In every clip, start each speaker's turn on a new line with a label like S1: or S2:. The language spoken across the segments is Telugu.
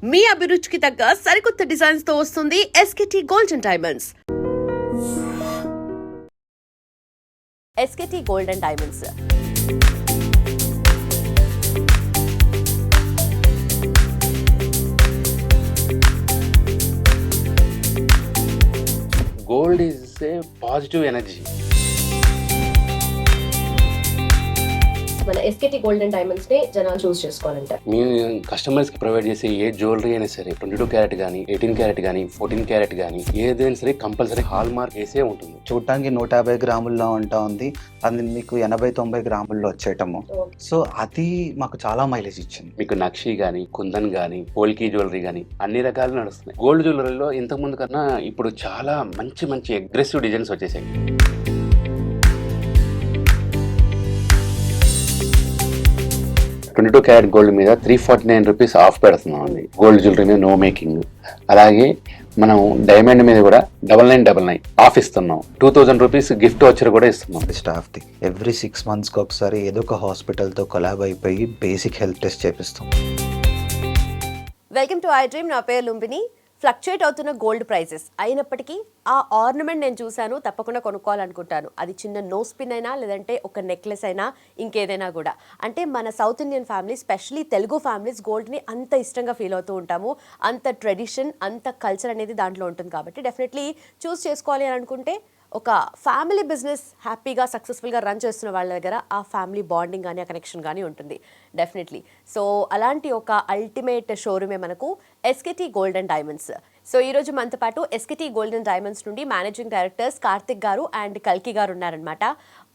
S1: మీ అభిరుచికి తగ్గ సరికొత్త డిజైన్స్ తో వస్తుంది SKT golden diamonds. SKT golden diamonds
S2: Gold is a positive energy.
S3: మన ఎస్కేటీ గోల్డెన్ డైమండ్స్ ని జనాలు చూస్ చేసుకోవాలంటారు.
S2: మీ కస్టమర్స్ కి ప్రొవైడ్ చేసే ఏ జ్యువెలరీ అయినా సరే 22 క్యారెట్ కానీ 18 క్యారెట్ కానీ 14 క్యారెట్ కానీ ఏదైనా సరే కంపల్సరీ హాల్ మార్క్ వేసే ఉంటుంది.
S4: చూడటానికి 150 గ్రాముల్లో ఉంటా ఉంది, అది మీకు 80-90 గ్రాముల్లో వచ్చేయటము. సో అది మాకు చాలా మైలేజ్ ఇచ్చింది.
S2: మీకు నక్షి కానీ కుందన్ కానీ పోల్కీ జ్యువెలరీ కానీ అన్ని రకాలు నడుస్తున్నాయి. గోల్డ్ జ్యువెలరీలో ఇంతకు ముందు కన్నా ఇప్పుడు చాలా మంచి మంచి అగ్రెసివ్ డిజైన్స్ వచ్చేసాయి. $22 క్యారెట్ గోల్డ్ మీద ₹349 ఆఫ్ పెడుతున్నాం అండి. గోల్డ్ జ్యువెలరీ మీద నో మేకింగ్. అలాగే మనం డైమండ్ మీద కూడా $9999 ఆఫ్ ఇస్తున్నాం. ₹2000 గిఫ్ట్ వచ్చర్ కూడా ఇస్తున్నాం.
S4: స్టాఫ్ది ఎవ్రీ 6 monthsకి ఒకసారి ఏదో ఒక హాస్పిటల్తో కొలాబ్ అయిపోయి బేసిక్ హెల్త్ టెస్ట్ చేపిస్తాం.
S3: Welcome to I dream. నా పేరు లుంబిని. ఫ్లక్చుయేట్ అవుతున్న గోల్డ్ ప్రైజెస్ అయినప్పటికీ ఆ ఆర్నమెంట్ నేను చూశాను, తప్పకుండా కొనుక్కోవాలనుకుంటాను. అది చిన్న నోస్ పిన్ అయినా లేదంటే ఒక నెక్లెస్ అయినా ఇంకేదైనా కూడా. అంటే మన South Indian family, specially Telugu families గోల్డ్ని అంత ఇష్టంగా ఫీల్ అవుతూ ఉంటాము. అంత ట్రెడిషన్, అంత కల్చర్ అనేది దాంట్లో ఉంటుంది. కాబట్టి డెఫినెట్లీ చూస్ చేసుకోవాలి అని అనుకుంటే ఒక ఫ్యామిలీ బిజినెస్ హ్యాపీగా సక్సెస్ఫుల్గా రన్ చేస్తున్న వాళ్ళ దగ్గర ఆ ఫ్యామిలీ బాండింగ్ కానీ ఆ కనెక్షన్ కానీ ఉంటుంది డెఫినెట్లీ. సో అలాంటి ఒక అల్టిమేట్ షోరూమే మనకు ఎస్కేటీ గోల్డెన్ డైమండ్స్. సో ఈరోజు మనతో పాటు ఎస్కేటీ గోల్డెన్ డైమండ్స్ నుండి మేనేజింగ్ డైరెక్టర్స్ కార్తిక్ గారు అండ్ కల్కి గారు ఉన్నారనమాట.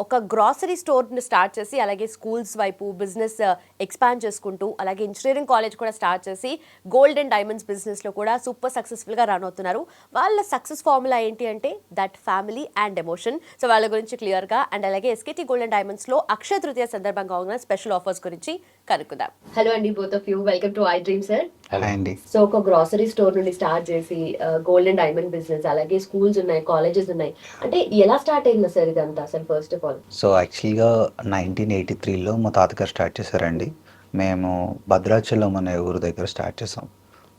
S3: ఒక గ్రాసరీ స్టోర్ని స్టార్ట్ చేసి అలాగే స్కూల్స్ వైపు బిజినెస్ ఎక్స్పాండ్ చేసుకుంటూ అలాగే ఇంజనీరింగ్ కాలేజ్ కూడా స్టార్ట్ చేసి గోల్డ్ అండ్ డైమండ్స్ బిజినెస్లో కూడా సూపర్ సక్సెస్ఫుల్గా రన్ అవుతున్నారు. వాళ్ళ సక్సెస్ ఫార్ములా ఏంటి అంటే that family and emotion. So వాళ్ళ గురించి క్లియర్గా అండ్ అలాగే ఎస్కేటీ గోల్డెన్ డైమండ్స్లో అక్షయ తృతీయ సందర్భంగా ఉన్న స్పెషల్ ఆఫర్స్ గురించి కనుక్కుందాం. హలో అండి, both of you. Welcome to I dream sir.
S4: అండి.
S3: సో ఒక గ్రాసరీ స్టోర్ నుండి స్టార్ట్ చేసి గోల్డ్ అండ్ డైమండ్ బిజినెస్, అలాగే స్కూల్స్ ఉన్నాయి, కాలేజెస్ ఉన్నాయి. అంటే ఎలా స్టార్ట్ అయింది సార్ ఇదంతా అసలు ఫస్ట్ ఆఫ్ ఆల్?
S4: సో యాక్చువల్గా 1983లో మా తాతగారు స్టార్ట్ చేశారండి. మేము భద్రాచలం అనే ఊరు దగ్గర స్టార్ట్ చేసాం.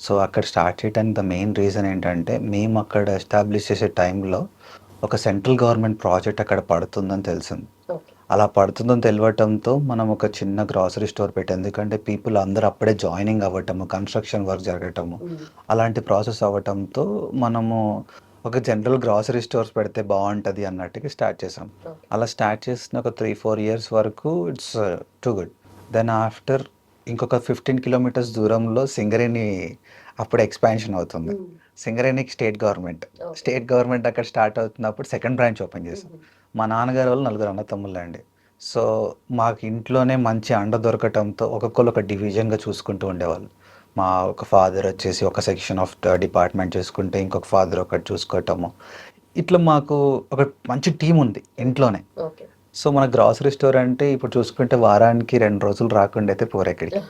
S4: సో అక్కడ స్టార్ట్ చేయడానికి ద మెయిన్ రీజన్ ఏంటంటే మేము అక్కడ ఎస్టాబ్లిష్ చేసే టైంలో ఒక సెంట్రల్ గవర్నమెంట్ ప్రాజెక్ట్ అక్కడ పడుతుందని తెలిసింది. అలా పడుతుందని తెలియటంతో మనం ఒక చిన్న గ్రాసరీ స్టోర్ పెట్టాం. ఎందుకంటే పీపుల్ అందరూ అప్పుడే జాయినింగ్ అవ్వటము, కన్స్ట్రక్షన్ వర్క్ జరగటము, అలాంటి ప్రాసెస్ అవ్వటంతో మనము ఒక జనరల్ గ్రాసరీ స్టోర్స్ పెడితే బాగుంటుంది అన్నట్టుగా స్టార్ట్ చేసాం. అలా స్టార్ట్ చేసిన ఒక 3-4 years వరకు it's too good. Then after ఇంకొక 15 kilometers దూరంలో సింగరేణి అప్పుడు ఎక్స్పాన్షన్ అవుతుంది. సింగరేణికి స్టేట్ గవర్నమెంట్ అక్కడ స్టార్ట్ అవుతున్నప్పుడు సెకండ్ బ్రాంచ్ ఓపెన్ చేసాం. మా నాన్నగారు వాళ్ళు 4 అన్నతమ్ముళ్ళు అండి. సో మాకు ఇంట్లోనే మంచి అండ దొరకటంతో ఒక్కొక్కరు ఒక డివిజన్గా చూసుకుంటూ ఉండేవాళ్ళు. మా ఒక ఫాదర్ వచ్చేసి ఒక సెక్షన్ ఆఫ్ డిపార్ట్మెంట్ చూసుకుంటే ఇంకొక ఫాదర్ ఒకటి చూసుకోవటము. ఇట్లా మాకు ఒక మంచి టీం ఉంది ఇంట్లోనే. సో మన గ్రాసరీ స్టోర్ అంటే ఇప్పుడు చూసుకుంటే వారానికి 2 రోజులు రాకుండా అయితే పోరెక్కడికి.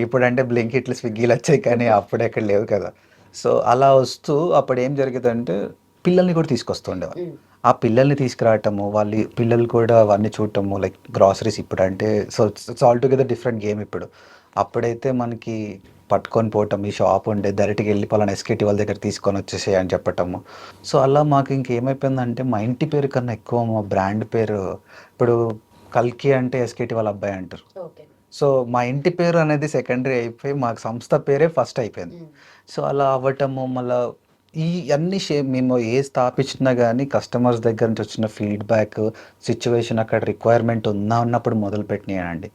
S4: ఇప్పుడు అంటే బ్లింకిట్లు, స్విగ్గీలు వచ్చాయి, కానీ అప్పుడు ఎక్కడ లేవు కదా. సో అలా వస్తూ అప్పుడు ఏం జరిగేదంటే పిల్లల్ని కూడా తీసుకొస్తూ ఉండేవాళ్ళు. ఆ పిల్లల్ని తీసుకురావటము, వాళ్ళ పిల్లలు కూడా అవన్నీ చూడటము, లైక్ గ్రాసరీస్ ఇప్పుడు అంటే so it's all together different game ఇప్పుడు. అప్పుడైతే మనకి పట్టుకొని పోవటం, ఈ షాప్ ఉండే డైరెక్ట్గా వెళ్ళి పలానా ఎస్కేటీ వాళ్ళ దగ్గర తీసుకొని వచ్చేసే అని చెప్పటము. సో అలా మాకు ఇంకేమైపోయిందంటే మా ఇంటి పేరు కన్నా ఎక్కువ మా బ్రాండ్ పేరు, ఇప్పుడు కల్కి అంటే ఎస్కేటీ వాళ్ళ అబ్బాయి అంటారు. సో మా ఇంటి పేరు అనేది సెకండరీ అయిపోయి మాకు సంస్థ పేరే ఫస్ట్ అయిపోయింది. సో అలా అవ్వటము మళ్ళీ ఈ అన్ని మేము స్థాపించినా కానీ కస్టమర్స్ దగ్గర నుంచి వచ్చిన ఫీడ్బ్యాక్, సిచ్యువేషన్, అక్కడ రిక్వైర్మెంట్ ఉన్నప్పుడు మొదలుపెట్టినాయండి.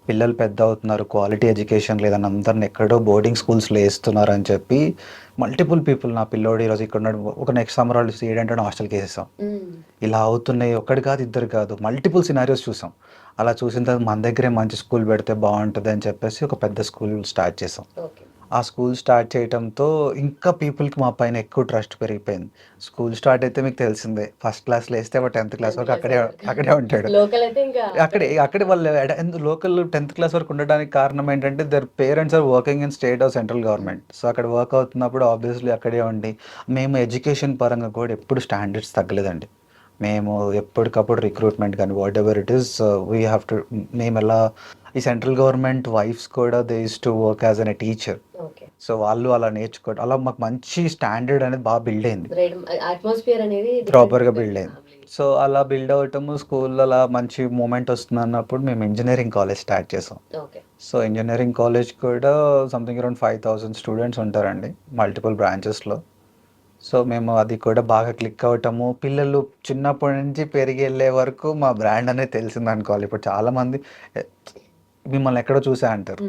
S4: పిల్లలు పెద్ద అవుతున్నారు, క్వాలిటీ ఎడ్యుకేషన్ లేదని అందరిని ఎక్కడో బోర్డింగ్ స్కూల్స్లో వేస్తున్నారు అని చెప్పి మల్టిపుల్ పీపుల్, నా పిల్లోడు ఈరోజు ఇక్కడ ఒక నెక్స్ట్ సమ్మర్ వాళ్ళు 700 హాస్టల్కి వేసేసాం. ఇలా అవుతున్నాయి. ఒకటి కాదు, ఇద్దరు కాదు, మల్టిపుల్ సినారియోస్ చూసాం. అలా చూసిన తర్వాత మన దగ్గరే మంచి స్కూల్ పెడితే బాగుంటుంది అని చెప్పేసి ఒక పెద్ద స్కూల్ స్టార్ట్ చేసాం. ఆ స్కూల్ స్టార్ట్ చేయడంతో ఇంకా పీపుల్కి మా పైన ఎక్కువ ట్రస్ట్ పెరిగిపోయింది. స్కూల్ స్టార్ట్ అయితే మీకు తెలిసిందే, ఫస్ట్ క్లాస్లో వేస్తే 10th క్లాస్ వరకు అక్కడే ఉంటాడు. అక్కడే వాళ్ళు లోకల్ 10th క్లాస్ వరకు ఉండడానికి కారణం ఏంటంటే their parents are working in state of central government. So అక్కడ వర్క్ అవుతున్నప్పుడు ఆబ్వియస్లీ అక్కడే ఉండి మేము ఎడ్యుకేషన్ పరంగా కూడా ఎప్పుడు స్టాండర్డ్స్ తగ్గలేదండి. మేము ఎప్పటికప్పుడు రిక్రూట్మెంట్ కానీ what ever it is we have to, మేము ఎలా ఈ సెంట్రల్ గవర్నమెంట్ వైఫ్స్ కూడా they use to work as an a teacher.
S3: Okay.
S4: So వాళ్ళు అలా నేర్చుకోవడం, అలా మాకు మంచి స్టాండర్డ్ అనేది బాగా బిల్డ్ అయింది,
S3: అట్మాస్ఫియర్ అనేది
S4: ప్రాపర్గా బిల్డ్ అయింది. సో అలా బిల్డ్ అవటము స్కూల్లో అలా మంచి మూమెంట్ వస్తుంది అన్నప్పుడు మేము ఇంజనీరింగ్ కాలేజ్ స్టార్ట్ చేసాం.
S3: ఓకే.
S4: సో ఇంజనీరింగ్ కాలేజ్ కూడా సంథింగ్ అరౌండ్ 5,000 స్టూడెంట్స్ ఉంటారండి మల్టిపుల్ బ్రాంచెస్లో. సో మేము అది కూడా బాగా క్లిక్ అవటము, పిల్లలు చిన్నప్పటి నుంచి పెరిగి వెళ్ళే వరకు మా బ్రాండ్ అనేది తెలిసింది అనుకోవాలి. ఇప్పుడు చాలామంది మిమ్మల్ని ఎక్కడో చూసా అంటారు.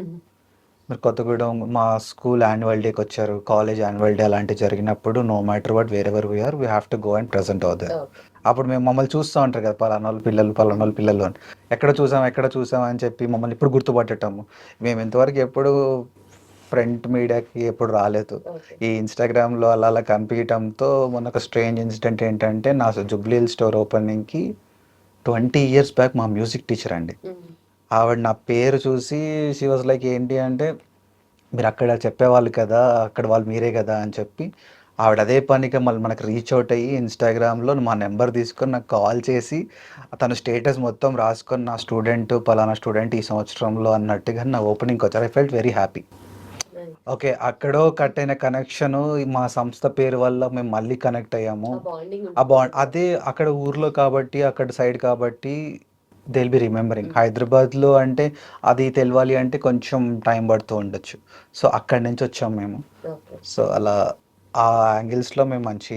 S4: మీరు కొత్తగూడెం మా స్కూల్ యాన్యువల్ డేకి వచ్చారు, కాలేజ్ యాన్యువల్ డే అలాంటివి జరిగినప్పుడు no matter what wherever we are we have to go and present అవుతారు. అప్పుడు మేము మమ్మల్ని చూస్తూ ఉంటారు కదా, పలానోళ్ళ పిల్లలు అని, ఎక్కడ చూసాం అని చెప్పి మమ్మల్ని ఇప్పుడు గుర్తుపట్టటము. మేము ఇంతవరకు ఎప్పుడు ఫ్రంట్ మీడియాకి ఎప్పుడు రాలేదు. ఈ ఇన్స్టాగ్రామ్లో అలా కనిపించడంతో మొన్న ఒక స్ట్రేంజ్ ఇన్సిడెంట్ ఏంటంటే, నా జుబ్లీ హిల్స్ స్టోర్ ఓపెనింగ్కి 20 years బ్యాక్ మా మ్యూజిక్ టీచర్ అండి, ఆవిడ నా పేరు చూసి షీ వాజ్ లైక్ ఏంటి అంటే, మీరు అక్కడ చెప్పేవాళ్ళు కదా, అక్కడ వాళ్ళు మీరే కదా అని చెప్పి ఆవిడ అదే పనిగా మళ్ళీ మనకు రీచ్ అవుట్ అయ్యి ఇన్స్టాగ్రామ్లో మా నెంబర్ తీసుకొని నాకు కాల్ చేసి తన స్టేటస్ మొత్తం రాసుకొని, నా స్టూడెంట్ పలానా స్టూడెంట్ ఈ సంవత్సరంలో అన్నట్టుగా నా ఓపెనింగ్కి వచ్చారు. I felt very happy. Okay, అక్కడో కట్ అయిన కనెక్షను మా సంస్థ పేరు వల్ల మేము మళ్ళీ కనెక్ట్ అయ్యాము. ఆ బాండ్ అదే అక్కడ ఊర్లో కాబట్టి, అక్కడ సైడ్ కాబట్టి దే విల్ బి రిమెంబరింగ్. హైదరాబాద్లో అంటే అది తెలియాలి అంటే కొంచెం టైం పడుతూ ఉండొచ్చు. సో అక్కడి నుంచి వచ్చాం మేము. సో అలా ఆ యాంగిల్స్లో మేము మంచి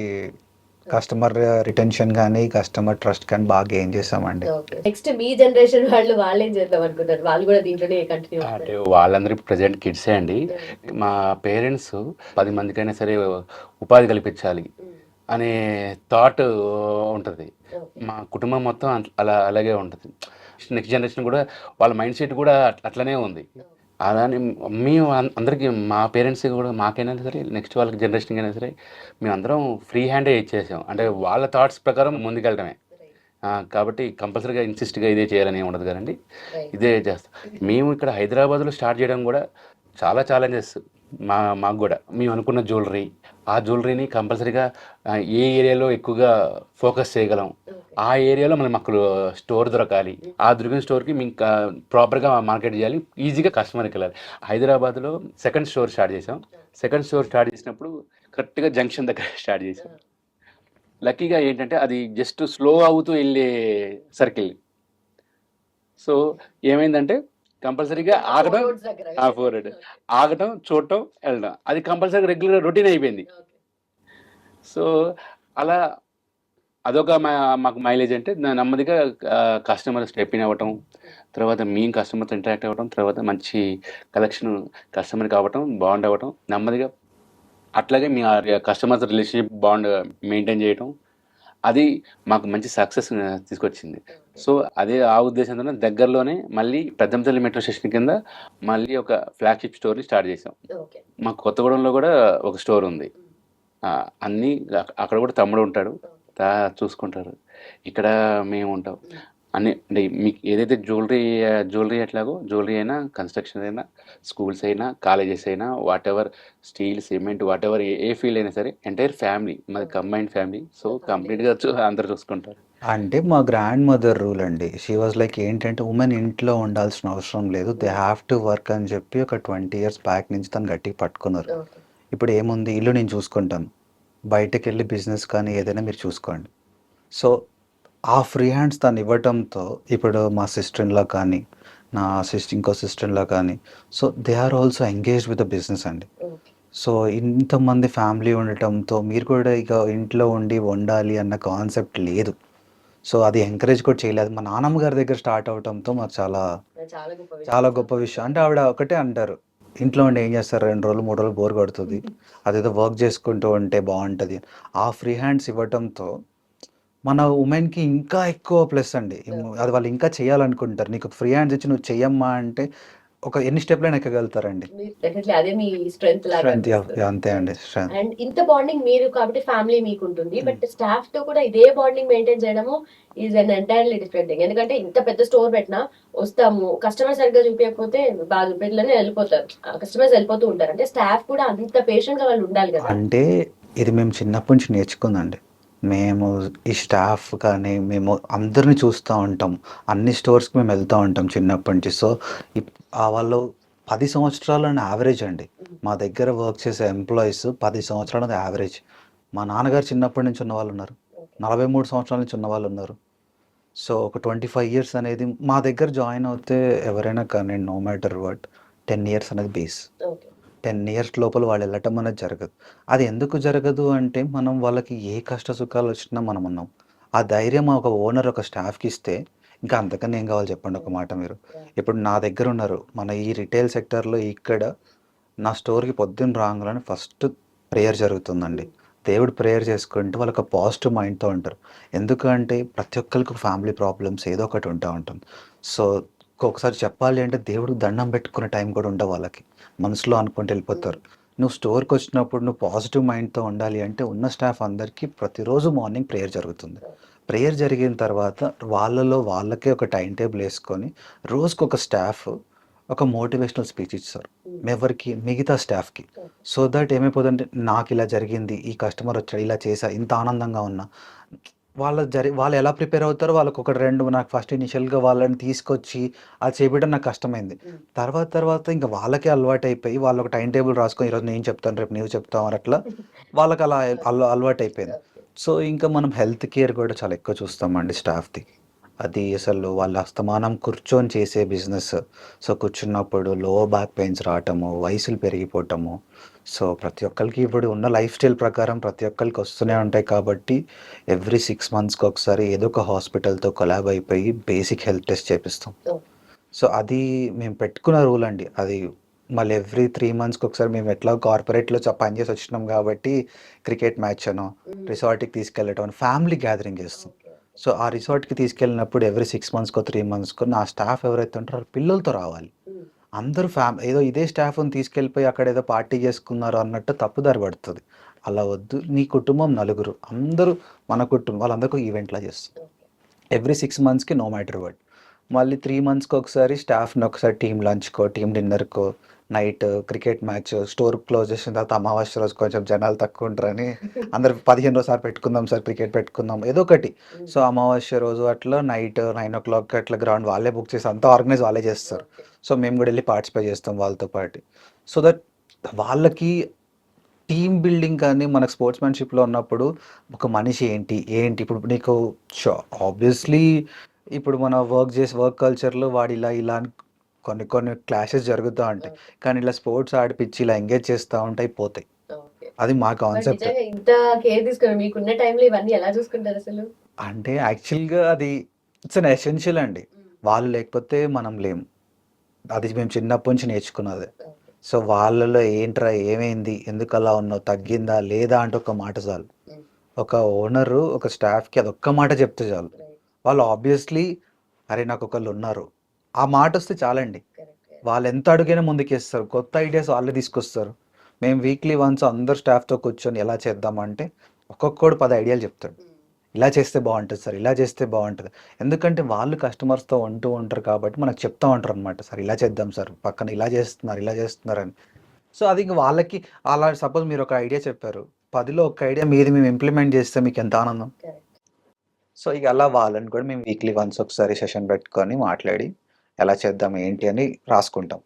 S4: కస్టమర్ రిటెన్షన్ కానీ కస్టమర్ ట్రస్ట్ కానీ బాగా గెయిన్ చేసామండి.
S3: నెక్స్ట్ మీ జనరేషన్ వాళ్ళు ఏం చేద్దాం అనుకుంటారు? వాళ్ళు కూడా దీంట్లోనే కంటిన్యూ
S2: అంటే వాళ్ళందరూ ప్రజెంట్ కిడ్సే అండి. మా పేరెంట్స్ 10 మందికైనా సరే ఉపాధి కల్పించాలి అనే థాట్ ఉంటుంది. మా కుటుంబం మొత్తం అలాగే ఉంటుంది. నెక్స్ట్ జనరేషన్ కూడా వాళ్ళ మైండ్ సెట్ కూడా అట్లనే ఉంది. అలానే మేము అందరికీ, మా పేరెంట్స్ కూడా, మాకైనా సరే నెక్స్ట్ వాళ్ళకి జనరేషన్కి అయినా సరే మేము అందరం ఫ్రీ హ్యాండే ఇచ్చేసాం. అంటే వాళ్ళ థాట్స్ ప్రకారం ముందుకెళ్ళడమే. కాబట్టి కంపల్సరీగా ఇన్సిస్ట్గా ఇదే చేయాలని ఉండదు కదండి, ఇదే చేస్తాం. మేము ఇక్కడ హైదరాబాద్లో స్టార్ట్ చేయడం కూడా చాలా ఛాలెంజెస్ మాకు కూడా. మేము అనుకున్న జ్యువెలరీ, ఆ జ్యువెలరీని కంపల్సరీగా ఏ ఏరియాలో ఎక్కువగా ఫోకస్ చేయగలం, ఆ ఏరియాలో మాకు స్టోర్ దొరకాలి. ఆ దొరికిన స్టోర్కి మేము ప్రాపర్గా మార్కెట్ చేయాలి, ఈజీగా కస్టమర్కి వెళ్ళాలి. హైదరాబాద్లో సెకండ్ స్టోర్ స్టార్ట్ చేసాం. సెకండ్ స్టోర్ స్టార్ట్ చేసినప్పుడు కరెక్ట్గా జంక్షన్ దగ్గర స్టార్ట్ చేసాం. లక్కీగా ఏంటంటే అది జస్ట్ స్లో అవుతూ వెళ్ళే సర్కిల్. సో ఏమైందంటే కంపల్సరీగా ఆగడం, ఆగటం, చూడటం, వెళ్ళడం, అది కంపల్సరీగా రెగ్యులర్ రొటీన్ అయిపోయింది. సో అలా అదొక మాకు మైలేజ్. అంటే నెమ్మదిగా కస్టమర్ స్టెప్ ఇన్ అవ్వటం, తర్వాత మేము కస్టమర్తో ఇంటరాక్ట్ అవ్వటం, తర్వాత మంచి కలెక్షన్ కస్టమర్కి అవ్వటం, బాండ్ అవ్వటం, నెమ్మదిగా అట్లాగే మీ కస్టమర్స్ రిలేషన్షిప్ బాండ్ మెయింటైన్ చేయటం, అది మాకు మంచి సక్సెస్ తీసుకొచ్చింది. సో అదే ఆ ఉద్దేశంతో దగ్గరలోనే మళ్ళీ పెద్దంపల్లి మెట్రో స్టేషన్ కింద మళ్ళీ ఒక ఫ్లాగ్షిప్ స్టోర్ని స్టార్ట్ చేసాం. మా కొత్తగూడెంలో కూడా ఒక స్టోర్ ఉంది. అన్నీ అక్కడ కూడా తమ్ముడు ఉంటాడు, చూసుకుంటారు. ఇక్కడ మేము ఉంటాం. అన్ని అంటే మీకు ఏదైతే జ్యువెలరీ ఎట్లాగో, జ్యువెలరీ అయినా, కన్స్ట్రక్షన్ అయినా, స్కూల్స్ అయినా, కాలేజెస్ అయినా, what ever, steel, cement, what ever A field అయినా సరే ఎంటైర్ ఫ్యామిలీ మాది కంబైన్డ్ ఫ్యామిలీ. సో కంప్లీట్గా అందరు చూసుకుంటారు.
S4: అంటే మా గ్రాండ్ మదర్ రూల్ అండి, షీ వాజ్ లైక్ ఏంటంటే ఉమెన్ ఇంట్లో ఉండాల్సిన అవసరం లేదు, దే హ్యావ్ టు వర్క్ అని చెప్పి ఒక 20 years బ్యాక్ నుంచి తను గట్టిగా పట్టుకున్నారు. ఇప్పుడు ఏముంది, ఇల్లు నేను చూసుకుంటాను, బయటకు వెళ్ళి బిజినెస్ కానీ ఏదైనా మీరు చూసుకోండి. సో ఆ ఫ్రీ హ్యాండ్స్ తను ఇవ్వటంతో ఇప్పుడు మా సిస్టర్లో కానీ, నా ఇంకో సిస్టర్లో కానీ, so they are also engage with the business అండి. సో ఇంతమంది ఫ్యామిలీ ఉండటంతో మీరు కూడా ఇక ఇంట్లో ఉండి వండాలి అన్న కాన్సెప్ట్ లేదు. సో అది ఎంకరేజ్ కూడా చేయలేదు. మా నాన్నమ్మ గారి దగ్గర స్టార్ట్ అవటంతో మాకు చాలా గొప్ప విషయం. అంటే ఆవిడ ఒకటే అంటారు, ఇంట్లో ఉండి ఏం చేస్తారు, 2 రోజులు 3 రోజులు బోర్ కొడుతుంది, అదేదో వర్క్ చేసుకుంటూ ఉంటే బాగుంటుంది. ఆ ఫ్రీ హ్యాండ్స్ ఇవ్వటంతో మన ఉమెన్కి ఇంకా ఎక్కువ ప్లస్ అండి. అది వాళ్ళు ఇంకా చేయాలనుకుంటారు. నీకు ఫ్రీ హ్యాండ్స్ ఇచ్చి నువ్వు చెయ్యమ్మా అంటే ఒక ఎన్ని స్టెప్లైనా ఎక్కగలుగుతారండి.
S3: అదే మీ స్ట్రెంగ్త్ లాగా.
S4: అంతే అండి, స్ట్రెంగ్త్.
S3: అండ్ ఇంత బాండింగ్ మీరు కాబట్టి ఫ్యామిలీ మీకు ఉంటుంది, బట్ స్టాఫ్ తో కూడా ఇదే బాండింగ్ మెయింటైన్ చేయడము is an entirely different thing. ఎందుకంటే ఇంత పెద్ద స్టోర్ పెట్టినా వస్తాము, కస్టమర్ సరిగ్గా చూపించకపోతే బాగా పెళ్ళనే వెళ్ళిపోతారు, కస్టమర్స్ వెళ్ళిపోతూ ఉంటారు. అంటే స్టాఫ్ కూడా అంత పేషెంట్ గా వాళ్ళు ఉండాలి కదా.
S4: అంటే ఇది మేము చిన్నప్పటి నుంచి నేర్చుకుందండి. మేము ఈ స్టాఫ్ కానీ మేము అందరిని చూస్తూ ఉంటాం. అన్ని స్టోర్స్‌కి మేము వెళ్తూ ఉంటాం చిన్నప్పటి నుంచి. సో, వాళ్ళు 10 సంవత్సరాలని యావరేజ్ అండి. మా దగ్గర వర్క్ చేసే ఎంప్లాయీస్ 10 సంవత్సరాలది యావరేజ్. మా నాన్నగారు చిన్నప్పటి నుంచి ఉన్నవాళ్ళున్నారు. 43 సంవత్సరాల నుంచి ఉన్నవాళ్ళున్నారు. సో, ఒక 25 ఇయర్స్ అనేది మా దగ్గర జాయిన్ అవుతే ఎవరైనా కానీ నో మ్యాటర్ వాట్ 10 ఇయర్స్ అనేది బేస్. 10 ఇయర్స్ లోపల వాళ్ళు వెళ్ళటం అనేది జరగదు. అది ఎందుకు జరగదు అంటే మనం వాళ్ళకి ఏ కష్ట సుఖాలు వచ్చినా మనం ఉన్నాం. ఆ ధైర్యం ఒక ఓనర్ ఒక స్టాఫ్‌కి ఇస్తే ఇంకా అంతకన్నా ఏం కావాలి చెప్పండి ఒక మాట మీరు. ఇప్పుడు నా దగ్గర ఉన్నారు. మన ఈ రిటైల్ సెక్టార్‌లో ఇక్కడ నా స్టోర్‌కి పొద్దున్న రాంగానే ఫస్ట్ ప్రేయర్ జరుగుతుందండి. దేవుడు ప్రేయర్ చేసుకుంటే వాళ్ళొక పాజిటివ్ మైండ్‌తో ఉంటారు. ఎందుకంటే ప్రతి ఒక్కళ్ళకి ఫ్యామిలీ ప్రాబ్లమ్స్ ఏదో ఒకటి ఉంటా ఉంటుంది. సో, ఒక్కొక్కసారి చెప్పాలి అంటే దేవుడికి దండం పెట్టుకునే టైం కూడా ఉండదు వాళ్ళకి. మనసులో అనుకుంటూ వెళ్ళిపోతారు. నువ్వు స్టోర్‌కొచ్చినప్పుడు నువ్వు పాజిటివ్ మైండ్‌తో ఉండాలి అంటే ఉన్న స్టాఫ్ అందరికీ ప్రతిరోజు మార్నింగ్ ప్రేయర్ జరుగుతుంది. ప్రేయర్ జరిగిన తర్వాత వాళ్ళలో వాళ్ళకే ఒక టైమ్ టేబుల్ యేసుకొని రోజుకొక స్టాఫ్ ఒక మోటివేషనల్ స్పీచ్ ఇస్తారు. ఎవరికి? మిగతా స్టాఫ్‌కి. సో దట్ ఏమైపోతుందంటే నాకిలా జరిగింది. ఈ కస్టమర్ వచ్చాడు. ఇలా చేశా. ఇంత ఆనందంగా ఉన్నా. వాళ్ళు ఎలా ప్రిపేర్ అవుతారో వాళ్ళకొక 2 నాకు ఫస్ట్ ఇనిషియల్‌గా వాళ్ళని తీసుకొచ్చి అది చేపియడం నాకు కష్టమైంది. తర్వాత ఇంక వాళ్ళకే అలవాటైపోయి వాళ్ళు ఒక టైమ్ టేబుల్ రాసుకొని ఈరోజు నేను చెప్తాను, రేపు నువ్వు చెప్తావు అని అట్లా వాళ్ళకలా అలవాటైపోయింది. సో, ఇంకా మనం హెల్త్ కేర్ కూడా చాలా ఎక్కువ చూస్తామండి స్టాఫ్‌ది. అది అసలు వాళ్ళు అస్తమానం కూర్చొని చేసే బిజినెస్. సో, కూర్చున్నప్పుడు లో బ్యాక్ పెయిన్స్ రావటము, వయసులు పెరిగిపోవటము. సో, ప్రతి ఒక్కళ్ళకి ఇప్పుడు ఉన్న లైఫ్ స్టైల్ ప్రకారం ప్రతి ఒక్కళ్ళకి వస్తూనే ఉంటాయి కాబట్టి ఎవ్రీ 6 మంత్స్‌కి ఒకసారి ఏదో ఒక హాస్పిటల్‌తో కొలాబ్ అయిపోయి బేసిక్ హెల్త్ టెస్ట్ చేపిస్తాం. సో, అది మేము పెట్టుకున్న రూల్ అండి. అది మళ్ళీ ఎవ్రీ 3 మంత్స్‌కి ఒకసారి మేము ఎట్లాగో కార్పొరేట్‌లో పనిచేసి వచ్చినాం కాబట్టి క్రికెట్ మ్యాచ్ అనో, రిసార్ట్‌కి తీసుకెళ్ళటం అని ఫ్యామిలీ గ్యాదరింగ్ చేస్తాం. సో, ఆ రిసార్ట్‌కి తీసుకెళ్ళినప్పుడు ఎవ్రీ 6 మంత్స్‌కో, 3 మంత్స్‌కో నా స్టాఫ్ ఎవరైతే ఉంటారో వాళ్ళ పిల్లలతో రావాలి. అందరూ ఏదో ఇదే స్టాఫ్‌ని తీసుకెళ్ళిపోయి అక్కడ ఏదో పార్టీ చేసుకున్నారు అన్నట్టు తప్పుదారి పడుతది. అలా వద్దు. నీ కుటుంబం నలుగురు. అందరూ మన కుటుంబం వాళ్ళందరికీ ఒక ఈవెంట్‌లా చేస్తాం. ఎవ్రీ 6 మంత్స్‌కి నో మ్యాటర్ వాట్. మళ్ళీ 3 మంత్స్‌కి ఒకసారి స్టాఫ్‌ని ఒకసారి టీమ్ లంచ్‌కో, టీమ్ డిన్నర్‌కో, night cricket match store close చేసిన తర్వాత అమావాస్య రోజు కొంచెం జనాలు తక్కువ ఉంటారని అందరూ 15 సారి పెట్టుకుందాం సార్ క్రికెట్ పెట్టుకుందాం ఏదో ఒకటి. సో, అమావాస్య రోజు అట్లా నైట్ 9:00 అట్లా గ్రౌండ్ వాళ్ళే బుక్ చేసి అంతా ఆర్గనైజ్ వాళ్ళే చేస్తారు. సో, మేము కూడా వెళ్ళి పార్టిసిపేట్ చేస్తాం వాళ్ళతో పాటు. సో దట్ వాళ్ళకి టీమ్ బిల్డింగ్ కానీ మనకు స్పోర్ట్స్‌మెన్‌షిప్‌లో ఉన్నప్పుడు ఒక మనిషి ఏంటి ఇప్పుడు నీకు ఆబ్వియస్‌లీ ఇప్పుడు మన వర్క్ కల్చర్‌లో వాడు ఇలా అని కొన్ని క్లాషెస్ జరుగుతా ఉంటాయి. కానీ ఇలా స్పోర్ట్స్ ఆడిపిచ్చి ఇలా ఎంగేజ్ చేస్తా ఉంటే పోతాయి. అది మా కాన్సెప్ట్.
S3: నిజంగా ఇంత కేర్ తీసుకుని మీకున్న టైంలో ఇవన్నీ ఎలా చూసుకుంటారు అసలు?
S4: అంటే యాక్చువల్‌గా అది ఇట్స్ అన్ ఎసెన్షియల్ అండి. వాళ్ళు లేకపోతే మనం లేము. అది మేము చిన్నప్పటి నుంచి నేర్చుకున్నదే. సో, వాళ్ళలో ఏంట్రా ఏమైంది? ఎందుకలా ఉన్నావు? తగ్గిందా? లేదా? అంటే ఒక మాట చాలు. ఒక ఓనరు ఒక స్టాఫ్‌కి అదొక్క మాట చెప్తే చాలు. వాళ్ళు ఆబ్వియస్‌లీ అరే! నాకొకళ్ళున్నారు. ఆ మాటొస్తే చాలండి. వాళ్ళెంత అడుగైనా ముందుకేస్తారు. కొత్త ఐడియాస్ వాళ్ళే తీసుకొస్తారు. మేము వీక్లీ వన్స్ అందరు స్టాఫ్‌తో కూర్చొని ఎలా చేద్దామంటే ఒక్కొక్కడు 10 ఐడియాలు చెప్తాడు. ఇలా చేస్తే బావుంటది సార్. ఇలా చేస్తే బావుంటది. ఎందుకంటే వాళ్ళు కస్టమర్స్‌తో ఉంటూ ఉంటారు కాబట్టి మనకు చెప్తా ఉంటారనమాట. సార్ ఇలా చేద్దాం సార్. పక్కన ఇలా చేస్తున్నారని. సో, అది ఇంక వాళ్ళకి అలా సపోజ్ మీరొక ఐడియా చెప్పారు. 10లో ఒక్క ఐడియా మీది మేము ఇంప్లిమెంట్ చేస్తే మీకెంత ఆనందం. సో, ఇక అలా వాళ్ళని కూడా మేము వీక్లీ వన్స్ ఒకసారి సెషన్ పెట్టుకొని మాట్లాడి ఎలా చేద్దాం ఏంటి అని రాసుకుంటాం.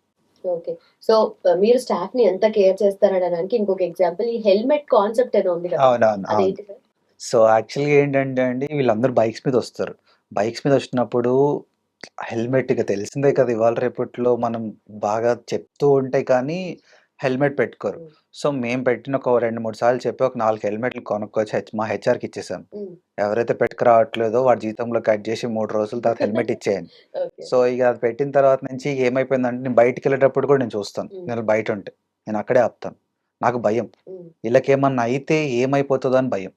S3: ఓకే. సో, మీరు స్టాఫ్‌ని ఎంత కేర్ చేస్తారనడానికి ఇంకొక ఎగ్జాంపుల్ ఈ హెల్మెట్ కాన్సెప్ట్ ఏదో ఉంది కదా!
S4: అవునవును. అవును.
S3: అదేంటి సార్?
S4: సో, యాక్చువల్‌గా ఏంటంటే అండి వీళ్ళందరూ బైక్స్ మీదొస్తారు. బైక్స్ మీదొచ్చినప్పుడు హెల్మెట్ ఇక తెలిసిందే కదా! ఇవాళ రేపట్లో మనం బాగా చెప్తూ ఉంటే కానీ హెల్మెట్ పెట్టుకోరు. సో, మేము పెట్టిన ఒక 2, 3 సార్లు చెప్పి ఒక 4 హెల్మెట్లు కొనుక్కొచ్చి మా హెచ్ఆర్‌కి ఇచ్చేసాం. ఎవరైతే పెట్టుకురావట్లేదో వాడి జీతంలో కట్ చేసి 3 రోజుల తర్వాత హెల్మెట్ ఇచ్చేయండి.
S3: ఓకే.
S4: సో, ఇక అది పెట్టిన తర్వాత నుంచి ఏమైపోయిందంటే నేను బయటికెళ్ళేటప్పుడు కూడా నేను చూస్తాను. నేను బయటుంటే. నేను అక్కడే ఆపుతాను. నాకు భయం. ఈళ్ళకేమన్నా అయితే ఏమైపోతదో అని భయం.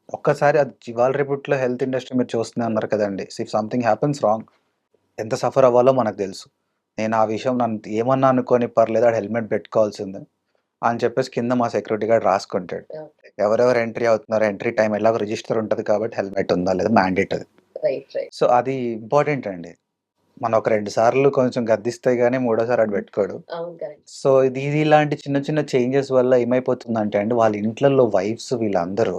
S4: ఒక్కసారి అది ఇవాళ రేపట్లో హెల్త్ ఇండస్ట్రీ మీరు చూస్తూనే ఉన్నారు కదండీ. ఇఫ్ సంథింగ్ హ్యాపెన్స్ రాంగ్ ఎంత సఫర్ అవ్వాలో మనకు తెలుసు. నేను ఆ విషయం నన్ను ఏమన్నా అనుకోని పర్లేదు ఆడు హెల్మెట్ పెట్టుకోవాల్సిందే అని చెప్పేసి కింద మా సెక్యూరిటీ గార్డ్ రాసుకుంటాడు. ఎవరెవరు ఎంట్రీ అవుతున్నారు, ఎంట్రీ టైమ్ ఎలాగో రిజిస్టర్ ఉంటది కాబట్టి హెల్మెట్ ఉందా లేదా మ్యాండేట్ అది.
S3: రైట్.
S4: సో, అది ఇంపార్టెంట్ అండి. మనం ఒక 2 సార్లు కొంచెం గద్దిస్తే గాని మూడోసారి ఆడు పెట్టుకోడు.
S3: అవును. కరెక్ట్.
S4: సో, ఇలాంటి చిన్న చిన్న చేంజెస్ వల్ల ఏమైపోతుందంటే అండి వాళ్ళ ఇంట్లల్లో వైఫ్స్ వీళ్ళందరూ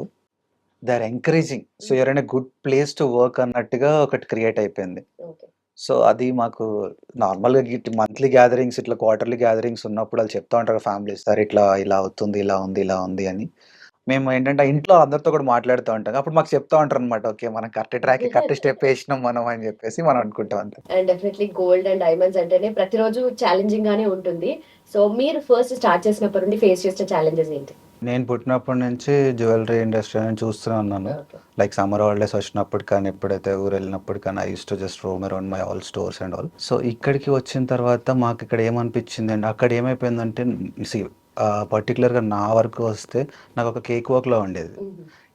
S4: they are encouraging. So, you are in a good place to work అన్నట్టుగా ఒకటి క్రియేట్ అయిపోయింది.
S3: ఓకే.
S4: సో, అది మాకు నార్మల్‌గా మంత్లీ గ్యాదరింగ్స్, ఇట్లా క్వార్టర్లీ గ్యాదరింగ్స్ ఉన్నప్పుడు ఆళ్ళు చెప్తా ఉంటారు ఫ్యామిలీస్. సార్ ఇట్లా ఇలా అవుతుంది, ఇలా ఉంది, ఇలా ఉంది అని. మేము ఏంటంటే ఇంట్లో అందరితో కూడా మాట్లాడుతూ ఉంటాం. అప్పుడు మాకు చెప్తా ఉంటారనమాట. ఓకే. మనం కరెక్ట్ ట్రాక్‌కి కరెక్ట్ స్టెప్ ఏసినాం మనం అని చెప్పేసి మనం అనుకుంటాం అంతే.
S3: And definitely gold and diamonds అంటేనే ప్రతిరోజు ఛాలెంజింగ్ గానే ఉంటుంది. సో మీరు ఫస్ట్ స్టార్ట్ చేసినప్పటి నుండి ఫేస్ చేసిన ఛాలెంజెస్ ఏంటి?
S4: నేను పుట్టినప్పటి నుంచి జ్యువెలరీ ఇండస్ట్రీ అని చూస్తూనే ఉన్నాను.
S3: ఓకే.
S4: లైక్ సమ్మర్ హాలిడేస్ వచ్చినప్పుడు కానీ, ఎప్పుడైతే ఊరెళ్ళినప్పుడు కానీ, I used to just Rome around my all stores and all. So, ఇక్కడికి వచ్చిన తర్వాత మాకు ఇక్కడ ఏమనిపించిందంటే, అక్కడ ఏమైపోయిందంటే సీ పర్టిక్యులర్‌గా నా వరకు వస్తే నాకు ఒక కేక్ వాక్‌లా ఉండేది.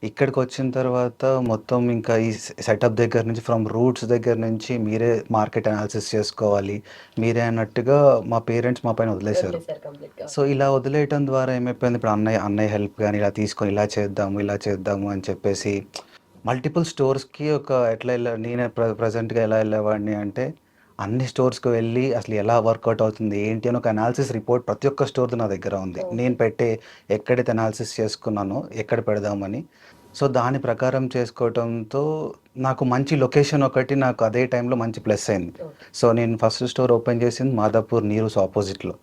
S4: ఇక్కడికి వచ్చిన తర్వాత మొత్తం ఇంకా ఈ సెటప్ దగ్గర నుంచి ఫ్రమ్ రూట్స్ దగ్గర నుంచి మీరే మార్కెట్ అనాలిసిస్ చేసుకోవాలి. మీరే అన్నట్టుగా మా పేరెంట్స్ మా పైన వదిలేశారు.
S3: కంప్లీట్
S4: సో, ఇలా వదిలేయటం ద్వారా ఏమైపోయింది, ఇప్పుడు అన్నయ్య హెల్ప్ గాని ఇలా తీసుకొని ఇలా చేద్దాము అని చెప్పేసి మల్టిపుల్ స్టోర్స్‌కి నేను ప్రెజెంట్‌గా ఎలా ఎళ్ళేవాడిని అంటే, అన్ని స్టోర్స్‌కి వెళ్ళి అసలు ఎలా వర్కౌట్ అవుతుంది, ఏంటి అని ఒక అనాలిసిస్ రిపోర్ట్ ప్రతి ఒక్క స్టోర్‌ది నా దగ్గర ఉంది. నేను ఎక్కడైతే అనాలిసిస్ చేసుకున్నానో, ఎక్కడ పెడదామని. సో, దాని ప్రకారం చేసుకోవటంతో నాకు మంచి లొకేషన్ ఒకటి నాకు అదే టైంలో మంచి ప్లస్ అయింది. సో, నేను ఫస్ట్ స్టోర్ ఓపెన్ చేసింది మాదాపూర్ నీరూస్ ఆపోజిట్‌లో.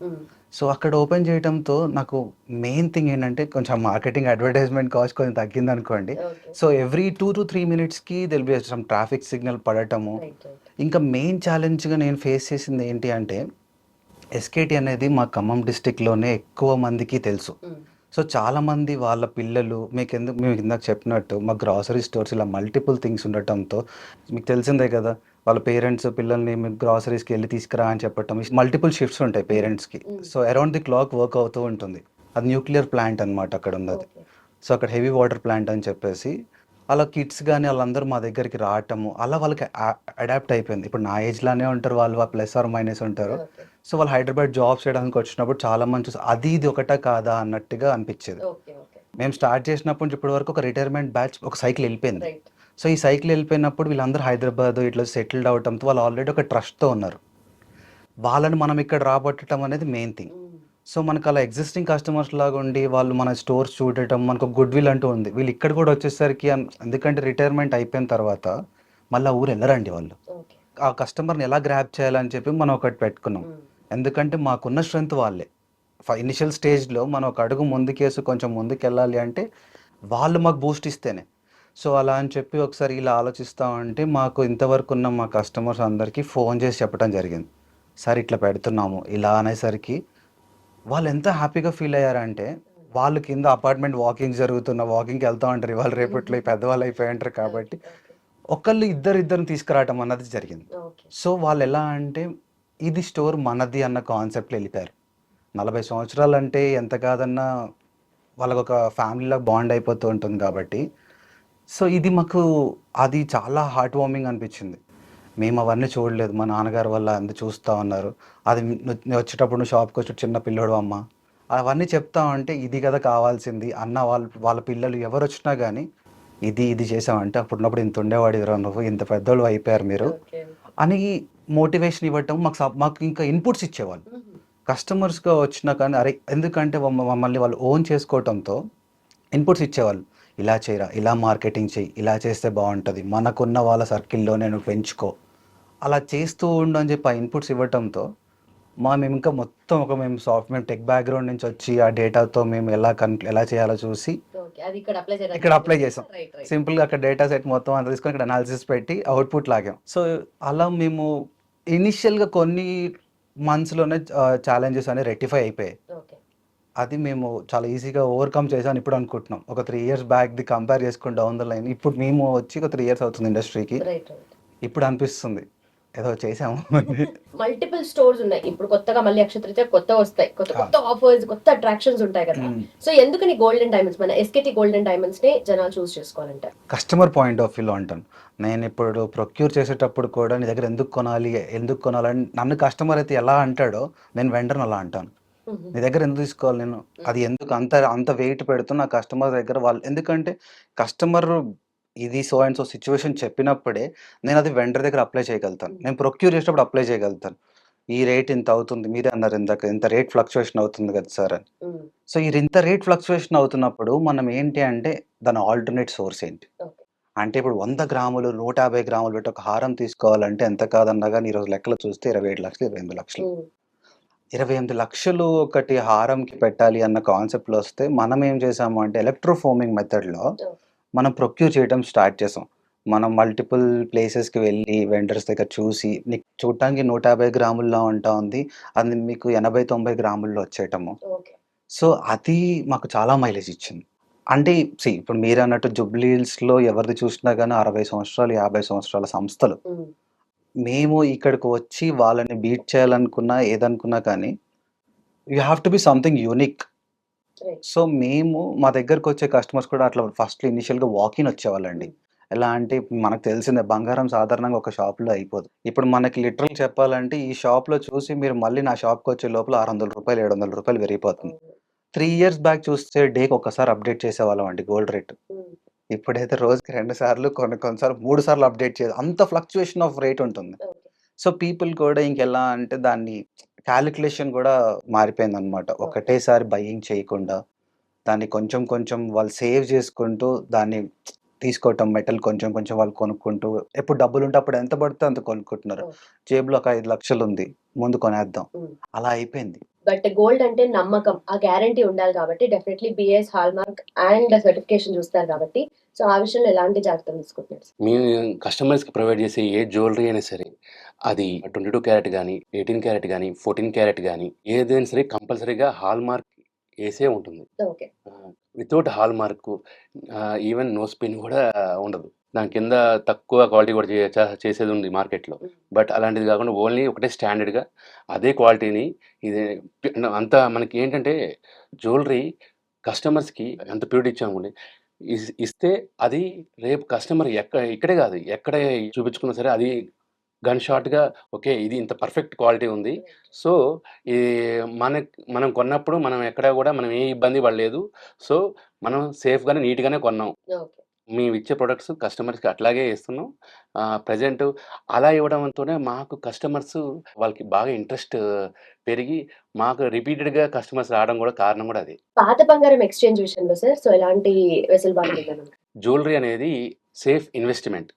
S4: సో, అక్కడ ఓపెన్ చేయటంతో నాకు మెయిన్ థింగ్ ఏంటంటే కొంచెం మార్కెటింగ్ అడ్వర్టైజ్మెంట్ కాస్ట్ కొంచెం తగ్గిందనుకోండి. సో, ఎవ్రీ 2-3 మినిట్స్‌కి there'll be some traffic signal పడటము. ఇంకా మెయిన్ ఛాలెంజ్‌గా నేను ఫేస్ చేసింది ఏంటి అంటే, ఎస్కేటీ అనేది మా ఖమ్మం డిస్ట్రిక్ట్‌లోనే ఎక్కువ మందికి తెలుసు. సో, చాలామంది వాళ్ళ పిల్లలు మీకు ఇందాక చెప్పినట్టు మా గ్రాసరీ స్టోర్స్ ఇలా మల్టిపుల్ థింగ్స్ ఉండటంతో మీకు తెలిసిందే కదా! వాళ్ళ పేరెంట్స్ పిల్లల్ని మీకు గ్రాసరీస్‌కి ఎళ్లి తీసుకురా అని చెప్పటం. మల్టిపుల్ షిఫ్ట్స్ ఉంటాయి పేరెంట్స్‌కి. So, around the clock work అవుతూ ఉంటుంది. అది న్యూక్లియర్ ప్లాంట్ అనమాట అక్కడ ఉన్నది. సో, అక్కడ హెవీ వాటర్ ప్లాంట్ అని చెప్పేసి అలా కిడ్స్ గాని వాళ్ళందరూ మా దగ్గరికి రావటము, అలా వాళ్ళకి అడాప్ట్ అయిపోయింది. ఇప్పుడు నా ఏజ్‌లానే ఉంటారు వాళ్ళు, ప్లస్ ఆర్ మైనస్ ఉంటారు. సో, వాళ్ళు హైదరాబాద్ జాబ్స్ చేయడానికి వచ్చినప్పుడు చాలా మంది చూసి అది ఇది ఒకటా కాదా అన్నట్టుగా అనిపించేది. మేము స్టార్ట్ చేసినప్పటి నుంచి ఇప్పటి వరకు ఒక రిటైర్మెంట్ బ్యాచ్ ఒక సైకిల్ వెళ్ళిపోయింది. సో, ఈ సైకిల్ వెళ్ళిపోయినప్పుడు వీళ్ళందరూ హైదరాబాద్ ఇట్లా సెటిల్డ్ అవ్వటంతో వాళ్ళు ఆల్రెడీ ఒక ట్రస్ట్‌తో ఉన్నారు. వాళ్ళని మనం ఇక్కడ రాబట్టడం అనేది మెయిన్ థింగ్. సో, మనకు అలా ఎగ్జిస్టింగ్ కస్టమర్స్ లాగా ఉండి వాళ్ళు మన స్టోర్స్ చూడటం, మనకు గుడ్ విల్ అంటూ ఉంది. వీళ్ళు ఇక్కడ కూడా వచ్చేసరికి ఎందుకంటే రిటైర్మెంట్ అయిపోయిన తర్వాత మళ్ళీ ఆ ఊరు వెళ్ళరండి వాళ్ళు. ఆ కస్టమర్‌ని ఎలా గ్రాబ్ చేయాలని చెప్పి మనం ఒకటి పెట్టుకున్నాం. ఎందుకంటే మాకున్న స్ట్రెంత్ వాళ్ళే. ఇనిషియల్ స్టేజ్‌లో మనం ఒక అడుగు ముందుకేసి కొంచెం ముందుకెళ్ళాలి అంటే వాళ్ళు మాకు బూస్ట్ ఇస్తేనే. సో, అలా అని చెప్పి ఒకసారి ఇలా ఆలోచిస్తా ఉంటే మాకు ఇంతవరకు ఉన్న మా కస్టమర్స్ అందరికీ ఫోన్ చేసి చెప్పడం జరిగింది. సార్ ఇట్లా పెడుతున్నాము. ఇలా అనేసరికి వాళ్ళు ఎంత హ్యాపీగా ఫీల్ అయ్యారంటే, వాళ్ళు కింద అపార్ట్మెంట్ వాకింగ్‌కి వెళ్తా ఉంటారు. ఇవాళ రేపట్లో ఈ పెద్దవాళ్ళు అయిపోయి ఉంటారు కాబట్టి, ఒకళ్ళు ఇద్దరిని తీసుకురావటం అన్నది జరిగింది. సో, వాళ్ళు ఎలా అంటే ఇది స్టోర్ మనది అన్న కాన్సెప్ట్‌లో వెళ్ళిపోయారు. 40 సంవత్సరాలంటే ఎంత కాదన్నా వాళ్ళకొక ఫ్యామిలీలాగా బాండ్ అయిపోతూ ఉంటుంది కాబట్టి, సో, ఇది మాకు అది చాలా హార్ట్ వార్మింగ్ అనిపించింది. మేము అవన్నీ చూడలేదు. మా నాన్నగారు వాళ్ళు అంతా చూస్తా ఉన్నారు. అది నువ్వు వచ్చేటప్పుడు నువ్వు షాప్‌కి వచ్చి చిన్న పిల్లోడు అమ్మ. అవన్నీ చెప్తా ఉంటే ఇది కదా కావాల్సింది. అన్న వాళ్ళ పిల్లలు ఎవరొచ్చినా గానీ ఇది చేసావంటే అప్పుడున్నప్పుడు ఇంత ఉండేవాడివిరా నువ్వు. ఇంత పెద్దోళ్ళు అయిపోయారు మీరు అని మోటివేషన్ ఇవ్వటం మాకు ఇంకా ఇన్‌పుట్స్ ఇచ్చేవాళ్ళు. కస్టమర్స్‌గా వచ్చినా కానీ అరే ఎందుకంటే మమ్మల్ని వాళ్ళు ఓన్ చేసుకోవటంతో ఇన్‌పుట్స్ ఇచ్చేవాళ్ళు. ఇలా చేయరా, ఇలా మార్కెటింగ్ చెయ్యి, ఇలా చేస్తే బావుంటది. మనకున్న వాళ్ళ సర్కిల్‌లోనే నువ్వు పెంచుకో. అలా చేస్తూ ఉండు అని చెప్పి ఆ ఇన్‌పుట్స్ ఇవ్వటంతో మేము ఇంకా మొత్తం మేము టెక్ బ్యాక్‌గ్రౌండ్ నుంచి వచ్చి ఆ డేటాతో మేము ఎలా చేయాలో చూసి ఇక్కడ అప్లై చేసాం. సింపుల్‌గా అక్కడ డేటా సెట్ మొత్తం అంతా తీసుకొని ఇక్కడ అనాలిసిస్ పెట్టి అవుట్‌పుట్ లాగాం. సో, అలా మేము ఇనిషియల్‌గా కొన్ని మంత్స్‌లోనే ఛాలెంజెస్ అనేవి రెక్టిఫై అయిపోయాయి. అది మేము చాలా ఈజీగా ఓవర్‌కమ్ చేసామని ఇప్పుడు అనుకుంటున్నాం. ఒక 3 ఇయర్స్ బ్యాక్‌ది కంపేర్ చేసుకొని డౌన్ ద లైన్ ఇప్పుడు మేము వచ్చి ఒక 3 ఇయర్స్ అవుతుంది ఇండస్ట్రీకి. ఇప్పుడు అనిపిస్తుంది ఏదో చేసాము అని.
S3: మల్టిపుల్ స్టోర్స్ ఉన్నాయి. ఇప్పుడు కొత్తగా మళ్ళీ అక్షతృతీయ కొత్త వస్తాయి. కొత్త ఆఫర్స్, కొత్త అట్రాక్షన్స్ ఉంటాయి కదా. సో, ఎందుకని గోల్డెన్ డైమండ్స్ మన ఎస్కేటీ గోల్డెన్ డైమండ్స్ ని జనాలు చూస్ చేసుకోవాలంటారు?
S4: కస్టమర్ పాయింట్ ఆఫ్ వ్యూలో అంటాను. నేను ఇప్పుడు ప్రొక్యూర్ చేసేటప్పుడు కూడా నీ దగ్గర ఎందుకు కొనాలని నన్ను కస్టమర్ అయితే ఎలా అంటాడో నేను వెండర్‌ని అలా అంటాను. నీ దగ్గర ఎందుకు తీసుకోవాలి నేను? అది ఎందుకు అంత వెయిట్ పెడుతూ నా కస్టమర్ దగ్గర వాళ్ళు ఎందుకంటే కస్టమర్ ఇది సో అండ్ సో సిట్యుయేషన్ చెప్పినప్పుడే నేను అది వెండర్ దగ్గర అప్లై చేయగలుగుతాను. నేను ప్రొక్యూర్ చేసేటప్పుడు అప్లై చేయగలుగుతాను. ఈ రేట్ ఇంత అవుతుంది. మీరే అన్నారు ఇందాక ఇంత రేట్ ఫ్లక్చుయేషన్ అవుతుంది కదా సార్ అని. సో ఇంత రేట్ ఫ్లక్చుయేషన్ అవుతున్నప్పుడు మనం ఏంటి అంటే దాని ఆల్టర్‌నేట్ సోర్స్ ఏంటి?
S3: ఓకే.
S4: అంటే ఇప్పుడు 100 గ్రాములు, 150 గ్రాములు పెట్టి ఒక హారం తీసుకోవాలంటే ఎంత కాదన్నా గాని ఈరోజు లెక్కలు చూస్తే 27,00,000, 28,00,000. 28,00,000 ఒకటి హారంకి పెట్టాలి అన్న కాన్సెప్ట్‌లో వస్తే మనం ఏం చేసాము అంటే ఎలక్ట్రో ఫోమింగ్ మెథడ్‌లో మనం ప్రొక్యూర్ చేయడం స్టార్ట్ చేసాం. మనం మల్టిపుల్ ప్లేసెస్‌కి వెళ్ళి వెండర్స్ దగ్గర చూసి నీకు చూడటానికి 150 గ్రాముల్లో ఉంటా ఉంది. అది మీకు 80, 90 గ్రాముల్లో వచ్చేయటము.
S3: ఓకే.
S4: సో అది మాకు చాలా మైలేజ్ ఇచ్చింది. అంటే ఇప్పుడు మీరన్నట్టు జుబ్లీ హిల్స్‌లో ఎవరిది చూసినా గాని 60 సంవత్సరాలు, 50 సంవత్సరాల సంస్థలు. మేము ఇక్కడికి వచ్చి వాళ్ళని బీట్ చేయాలనుకున్నా, ఏదనుకున్నా కానీ you have to be something unique.
S3: Right.
S4: So మేము మా దగ్గరకొచ్చే కస్టమర్స్ కూడా అట్లా ఫస్ట్‌లో ఇనీషియల్‌గా వాక్-ఇన్ వచ్చేవాళ్ళండి. ఎలా అంటే మనకు తెలిసిందే బంగారం సాధారణంగా ఒక షాప్‌లో అయిపోదు. ఇప్పుడు మనకి లిటరల్ చెప్పాలంటే ఈ షాప్‌లో చూసి మీరు మళ్ళీ నా షాప్‌కొచ్చే లోపల రూ. 600, రూ. 700 పెరిగిపోతుంది. 3 ఇయర్స్ బ్యాక్ చూస్తే డేకి ఒక్కసారి అప్డేట్ చేసేవాళ్ళమండి గోల్డ్ రేట్. ఇప్పుడైతే రోజుకి 2 సార్లు కొన్ని సార్లు 3 సార్లు అప్డేట్ అంత ఫ్లక్చుయేషన్ ఆఫ్ రేట్ ఉంటుంది. సో పీపుల్ కూడా ఇంకెలా అంటే దాన్ని కాలిక్యులేషన్ కూడా మారిపోయిందనమాట. ఒకటేసారి బయింగ్ చేయకుండా దాన్ని కొంచెం కొంచెం వాళ్ళు సేవ్ చేసుకుంటూ దాన్ని తీసుకోవటం మెటల్ కొంచెం కొంచెం వాళ్ళు కొనుక్కుంటూ ఎప్పుడు డబ్బులుంటే అప్పుడు ఎంత పడితే అంత కొనుక్కుంటున్నారు. జేబులో ఒక 5,00,000 ఉంది. ముందు కొనేద్దాం. అలా అయిపోయింది.
S3: బట్ గోల్డ్ అంటే నమ్మకం, ఆ గ్యారంటీ ఉండాలి కాబట్టి definitely BS hallmark and certification చూస్తారు కాబట్టి సో ఆ విషయంలో ఎలాంటి జాగ్రత్తలు తీసుకుంటున్నారు?
S2: మేము కస్టమర్స్‌కి ప్రొవైడ్ చేసే ఏ జ్యువెలరీ అయినా సరే, అది 22 క్యారెట్ గానీ, 18 క్యారెట్ గానీ, 14 క్యారెట్ గానీ, ఏదైనా సరే కంపల్సరీగా హాల్‌మార్క్ ఏసే ఉంటుంది.
S3: Okay.
S2: Without hallmark even know spin కూడా ఉండదు. దాని కింద తక్కువ క్వాలిటీ కూడా చేసేది ఉంది మార్కెట్‌లో. బట్ అలాంటిది కాకుండా ఓన్లీ ఒకటే స్టాండర్డ్‌గా అదే క్వాలిటీని ఇది అంతా మనకి ఏంటంటే జ్యువెలరీ కస్టమర్స్‌కి ఎంత ప్యూరిటీ ఇచ్చామనుకోండి, ఇస్తే అది రేపు కస్టమర్ ఇక్కడే కాదు ఎక్కడ చూపించుకున్నా సరే అది గన్ షాట్‌గా ఓకే. ఇది ఇంత పర్ఫెక్ట్ క్వాలిటీ ఉంది. సో, ఈ మనం కొన్నప్పుడు మనం ఎక్కడ కూడా మనం ఏ ఇబ్బంది పడలేదు. సో, మనం సేఫ్‌గానే, నీట్‌గానే కొన్నాం.
S3: ఓకే.
S2: మేమిచ్చే ప్రొడక్ట్స్ కస్టమర్స్‌కి అట్లాగే ఇస్తున్నాం. ప్రెజెంట్ అలా ఇవ్వడంతోనే మాకు కస్టమర్స్ వాళ్ళకి బాగా ఇంట్రెస్ట్ పెరిగి మాకు రిపీటెడ్‌గా కస్టమర్స్ రావడం కూడా కారణం కూడా అదే.
S3: పాత బంగారం ఎక్స్చేంజ్ విషయంలో సార్ సో ఎలాంటి వెసులుబాటు ఉందన్నమాట?
S2: జ్యువెలరీ అనేది సేఫ్ ఇన్వెస్ట్‌మెంట్.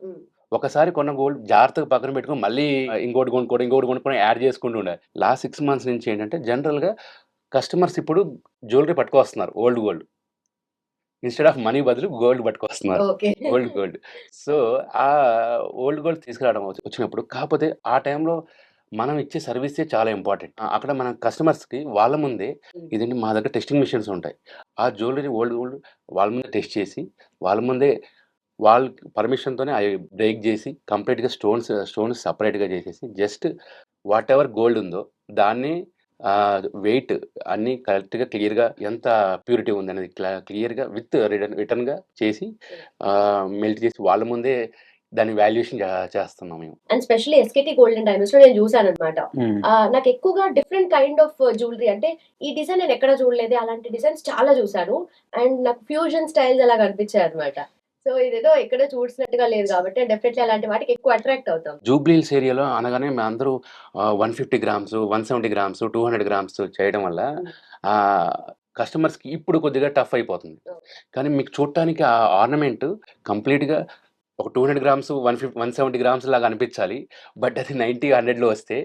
S2: ఒకసారి కొన్న గోల్డ్ జాగ్రత్తగా పక్కన పెట్టుకొని మళ్ళీ ఇంకోటి కొనుక్కొని యాడ్ చేసుకుంటూ ఉండాలి. లాస్ట్ 6 మంత్స్ నుంచి ఏంటంటే జనరల్‌గా కస్టమర్స్ ఇప్పుడు జ్యువెలరీ పట్టుకొస్తున్నారు old gold. Instead of money బదులు గోల్డ్ పట్టుకొస్తున్నారు.
S3: ఓకే.
S2: గోల్డ్. సో, ఆ ఓల్డ్ గోల్డ్ తీసుకురావడం వచ్చినప్పుడు కాకపోతే ఆ టైంలో మనం ఇచ్చే సర్వీసే చాలా ఇంపార్టెంట్. అక్కడ మన కస్టమర్స్‌కి వాళ్ళ ముందే ఇదేంటి మా దగ్గర టెస్టింగ్ మిషన్స్ ఉంటాయి. ఆ జ్యువెలరీ ఓల్డ్ వాళ్ళ ముందే టెస్ట్ చేసి, వాళ్ళ ముందే వాళ్ళ పర్మిషన్‌తోనే అవి బ్రేక్ చేసి కంప్లీట్‌గా స్టోన్స్ సెపరేట్‌గా చేసేసి జస్ట్ వాటెవర్ గోల్డ్ ఉందో దాన్ని వెయిట్ అన్నీ కరెక్ట్‌గా క్లియర్‌గా ఎంత ప్యూరిటీ ఉందనేది క్లియర్‌గా విత్ రిటర్న్‌గా చేసి మెల్ట్ చేసి వాళ్ళ ముందే దాని వాల్యుయేషన్ చేస్తున్నాం మేము.
S3: అండ్ స్పెషల్లీ ఎస్కేటీ గోల్డెన్ డైమండ్స్ లో నేను చూసానన్నమాట. నాకు ఎక్కువగా డిఫరెంట్ కైండ్ ఆఫ్ జ్యువెలరీ అంటే ఈ డిజైన్ నేను ఎక్కడ చూడలేదు, అలాంటి డిజైన్స్ చాలా చూసాను అండ్ నాకు ఫ్యూజన్ స్టైల్స్ అలా కనిపించాయి అన్నమాట. సో ఇదేదో ఎక్కడో చూసినట్టుగా లేదు కాబట్టి డెఫినెట్లీ అలాంటి వాటికి ఎక్కువ అట్రాక్ట్ అవుతాం.
S2: జూబ్లీ హిల్స్ ఏరియాలో అనగానే మేమందరూ 150 గ్రామ్స్, 170 గ్రామ్స్, 200 గ్రామ్స్ చేయడం వల్ల కస్టమర్స్‌కి ఇప్పుడు కొద్దిగా టఫ్ అయిపోతుంది. కానీ మీకు చూడటానికి ఆ ఆర్నమెంట్ కంప్లీట్‌గా ఒక 200 గ్రామ్స్, 170 గ్రామ్స్ లాగా అనిపించాలి. బట్ అది 90, 100లో వస్తే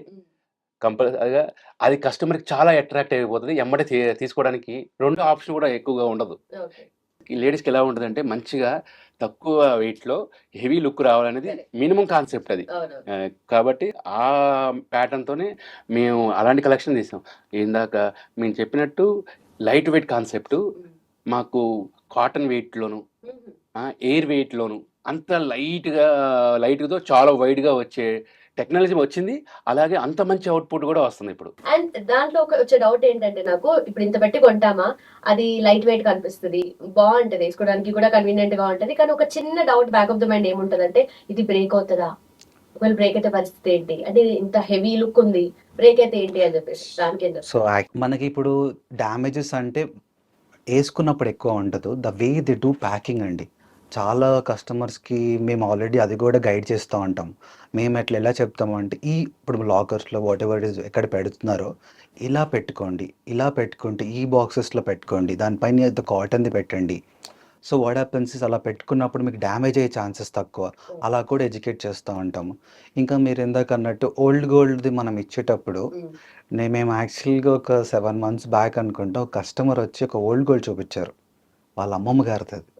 S2: కంపల్సరీగా అది కస్టమర్‌కి చాలా అట్రాక్ట్ అయిపోతది. ఎమ్మటే తీసుకోవడానికి రెండో ఆప్షన్ కూడా ఎక్కువగా ఉండదు.
S3: ఓకే.
S2: లేడీస్‌కి ఎలా ఉంటదంటే మంచిగా తక్కువ వెయిట్‌లో హెవీ లుక్ రావాలనేది మినిమమ్ కాన్సెప్ట్ అది.
S3: అవును.
S2: కాబట్టి ఆ ప్యాటర్న్‌తోనే మేము అలాంటి కలెక్షన్ తీసాం. ఇందాక మేము చెప్పినట్టు లైట్ వెయిట్ కాన్సెప్టు మాకు కాటన్ వెయిట్‌లోను, ఎయిర్ వెయిట్‌లోను అంత లైట్‌గా చాలా వైడ్‌గా వచ్చే టెక్నాలజీ వచ్చింది. అలాగే అంత మంచి అవుట్‌పుట్ కూడా వస్తుంది ఇప్పుడు.
S3: అండ్ దాంట్లో వచ్చే డౌట్ ఏంటంటే నాకు ఇప్పుడు ఇంత పెట్టి కొంటామా, అది లైట్ వెయిట్ కనిపిస్తుంది, బాగుంటది, వేసుకోవడానికి కూడా కన్వీనియంట్ గా ఉంటది. కానీ ఒక చిన్న doubt back of the mind ఏముంటదంటే ఇది బ్రేక్ అవుతుందా, ఒకవేళ బ్రేక్ అయితే పరిస్థితి ఏంటి, అంటే ఇంత హెవీ లుక్ ఉంది బ్రేక్ అయితే ఏంటి అని చెప్పేసి దానికి.
S4: సో మనకి ఇప్పుడు డ్యామేజెస్ అంటే వేసుకున్నప్పుడు ఎక్కువ ఉండదు. The way they do packing అండి. చాలా కస్టమర్స్కి మేము ఆల్రెడీ అది కూడా గైడ్ చేస్తూ ఉంటాం. మేము ఎలా చెప్తామంటే ఇప్పుడు లాకర్స్లో వాట్ ఎవర్ ఇస్ ఎక్కడ పెడుతున్నారో ఇలా పెట్టుకోండి, ఇలా పెట్టుకుంటే ఈ బాక్సెస్లో పెట్టుకోండి, దానిపైన కాటన్ది పెట్టండి. సో వాట్ హ్యాపెన్స్ ఇస్ అలా పెట్టుకున్నప్పుడు మీకు డ్యామేజ్ అయ్యే ఛాన్సెస్ తక్కువ. అలా కూడా ఎడ్యుకేట్ చేస్తూ ఉంటాము. ఇంకా మీరు ఇందాక అన్నట్టు ఓల్డ్ గోల్డ్ది మనం ఇచ్చేటప్పుడు మేము యాక్చువల్గా ఒక 7 months బ్యాక్ అనుకుంటా ఒక కస్టమర్ వచ్చి ఒక ఓల్డ్ గోల్డ్ చూపించారు. వాళ్ళ అమ్మమ్మ గారిది అది.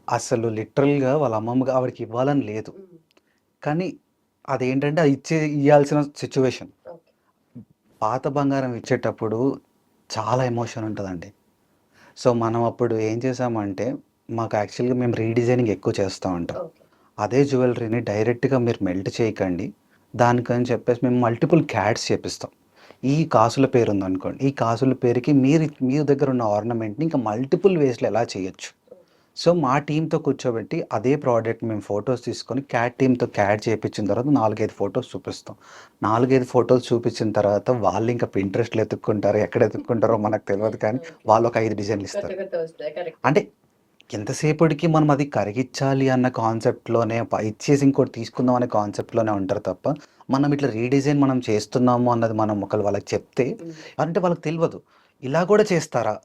S4: అసలు లిటరల్గా వాళ్ళ అమ్మమ్మ ఆవిడకి ఇవ్వాలని లేదు, కానీ అదేంటంటే అది ఇవ్వాల్సిన సిచ్యువేషన్. పాత బంగారం ఇచ్చేటప్పుడు చాలా ఎమోషన్ ఉంటుందండి. సో మనం అప్పుడు ఏం చేసామంటే మాకు యాక్చువల్గా మేము రీడిజైనింగ్ ఎక్కువ చేస్తూ ఉంటాం. అదే జ్యువెలరీని డైరెక్ట్గా మీరు మెల్ట్ చేయకండి, దానికని చెప్పేసి మేము మల్టిపుల్ క్యాట్స్ చేపిస్తాం. ఈ కాసుల పేరు ఉందనుకోండి, ఈ కాసుల పేరుకి మీ దగ్గర ఉన్న ఆర్నమెంట్ని ఇంకా మల్టిపుల్ వేస్లో ఎలా చేయొచ్చు. సో మా టీంతో కూర్చోబెట్టి అదే ప్రోడక్ట్ మేము ఫొటోస్ తీసుకొని క్యాట్ టీంతో క్యాట్ చేయించిన తర్వాత 4-5 ఫొటోస్ చూపిస్తాం. 4-5 ఫొటోస్ చూపించిన తర్వాత వాళ్ళు ఇంకా పింట్రెస్ట్లో ఎత్తుక్కుంటారో ఎక్కడ ఎత్తుక్కుంటారో మనకు తెలియదు, కానీ వాళ్ళు ఒక 5 డిజైన్లు ఇస్తారు. అంటే ఎంతసేపటికి మనం అది కరిగించాలి అన్న కాన్సెప్ట్లోనే ఇచ్చేసి ఇంకోటి తీసుకుందాం అనే కాన్సెప్ట్లోనే ఉంటారు తప్ప, మనం ఇట్లా రీడిజైన్ మనం చేస్తున్నాము అన్నది మనం ఒకళ్ళు వాళ్ళకి చెప్తే అంటే వాళ్ళకి తెలియదు ఇలా కూడా చేస్తారా.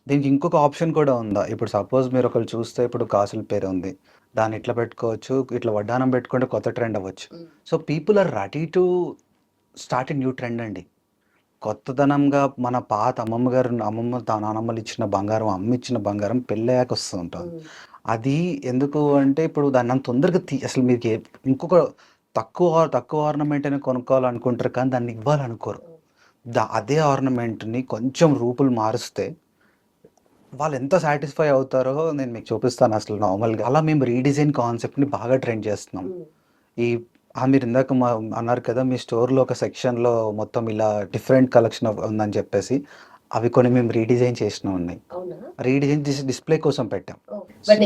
S4: దీనికి ఇంకొక ఆప్షన్ కూడా ఉందా, ఇప్పుడు సపోజ్ మీరు ఒకళ్ళు చూస్తే ఇప్పుడు కాసుల పేరు ఉంది, దాన్ని ఇట్లా పెట్టుకోవచ్చు, ఇట్లా వడ్డానం పెట్టుకుంటే కొత్త ట్రెండ్ అవ్వచ్చు. So people are ready to start a new trend అండి. కొత్తదనంగా మన పాత అమ్మమ్మ నానమ్మలు ఇచ్చిన బంగారం, అమ్మ ఇచ్చిన బంగారం పెళ్ళయ్యాక వస్తూ ఉంటుంది. అది ఎందుకు అంటే ఇప్పుడు దాన్ని అంత తొందరగా అసలు మీకు ఇంకొక తక్కువ ఆర్నమెంట్ అని కొనుక్కోవాలనుకుంటారు, కానీ దాన్ని ఇవ్వాలనుకోరు. అదే ఆర్నమెంట్ని కొంచెం రూపులు మారుస్తే వాళ్ళు ఎంత సాటిస్ఫై అవుతారో నేను మీకు చూపిస్తాను. అసలు నార్మల్గా అలా మేము రీడిజైన్ కాన్సెప్ట్ని బాగా ట్రైన్ చేస్తున్నాం. మీరు ఇందాక అన్నారు కదా మీ స్టోర్లో ఒక సెక్షన్లో మొత్తం ఇలా డిఫరెంట్ కలెక్షన్ ఉందని చెప్పేసి, అవి కొన్ని మేము రీడిజైన్ చేసినవి ఉన్నాయి. రీడిజైన్ డిస్ప్లే కోసం పెట్టాం.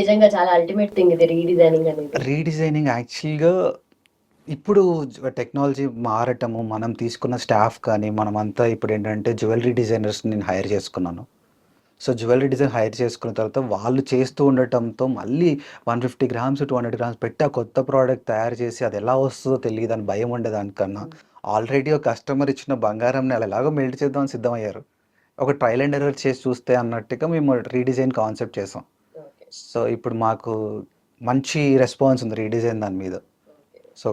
S3: నిజంగా చాలా అల్టిమేట్ థింగ్ ఇది రీడిజైనింగ్ అనేది.
S4: రీడిజైనింగ్ యాక్చువల్గా ఇప్పుడు టెక్నాలజీ మారటము, మనం తీసుకున్న స్టాఫ్ కానీ మనమంతా ఇప్పుడు ఏంటంటే జ్యువెలరీ డిజైనర్స్ నేను హైర్ చేసుకున్నాను. సో జ్యువెలరీ డిజైన్ హైర్ చేసుకున్న తర్వాత వాళ్ళు చేస్తూ ఉండటంతో మళ్ళీ 150 grams 200 grams పెట్టి ఆ కొత్త ప్రోడక్ట్ తయారు చేసి అది ఎలా వస్తుందో తెలియదు అని భయం ఉండేదానికన్నా ఆల్రెడీ ఒక కస్టమర్ ఇచ్చిన బంగారంని అలా ఎలాగో మెల్ట్ చేద్దామని సిద్ధమయ్యారు. ఒక ట్రయల్ అండ్ ఎర్రర్ చేసి చూస్తే అన్నట్టుగా మేము రీడిజైన్ కాన్సెప్ట్ చేసాం. సో ఇప్పుడు మాకు మంచి రెస్పాన్స్ ఉంది రీడిజైన్ దాని మీద. సో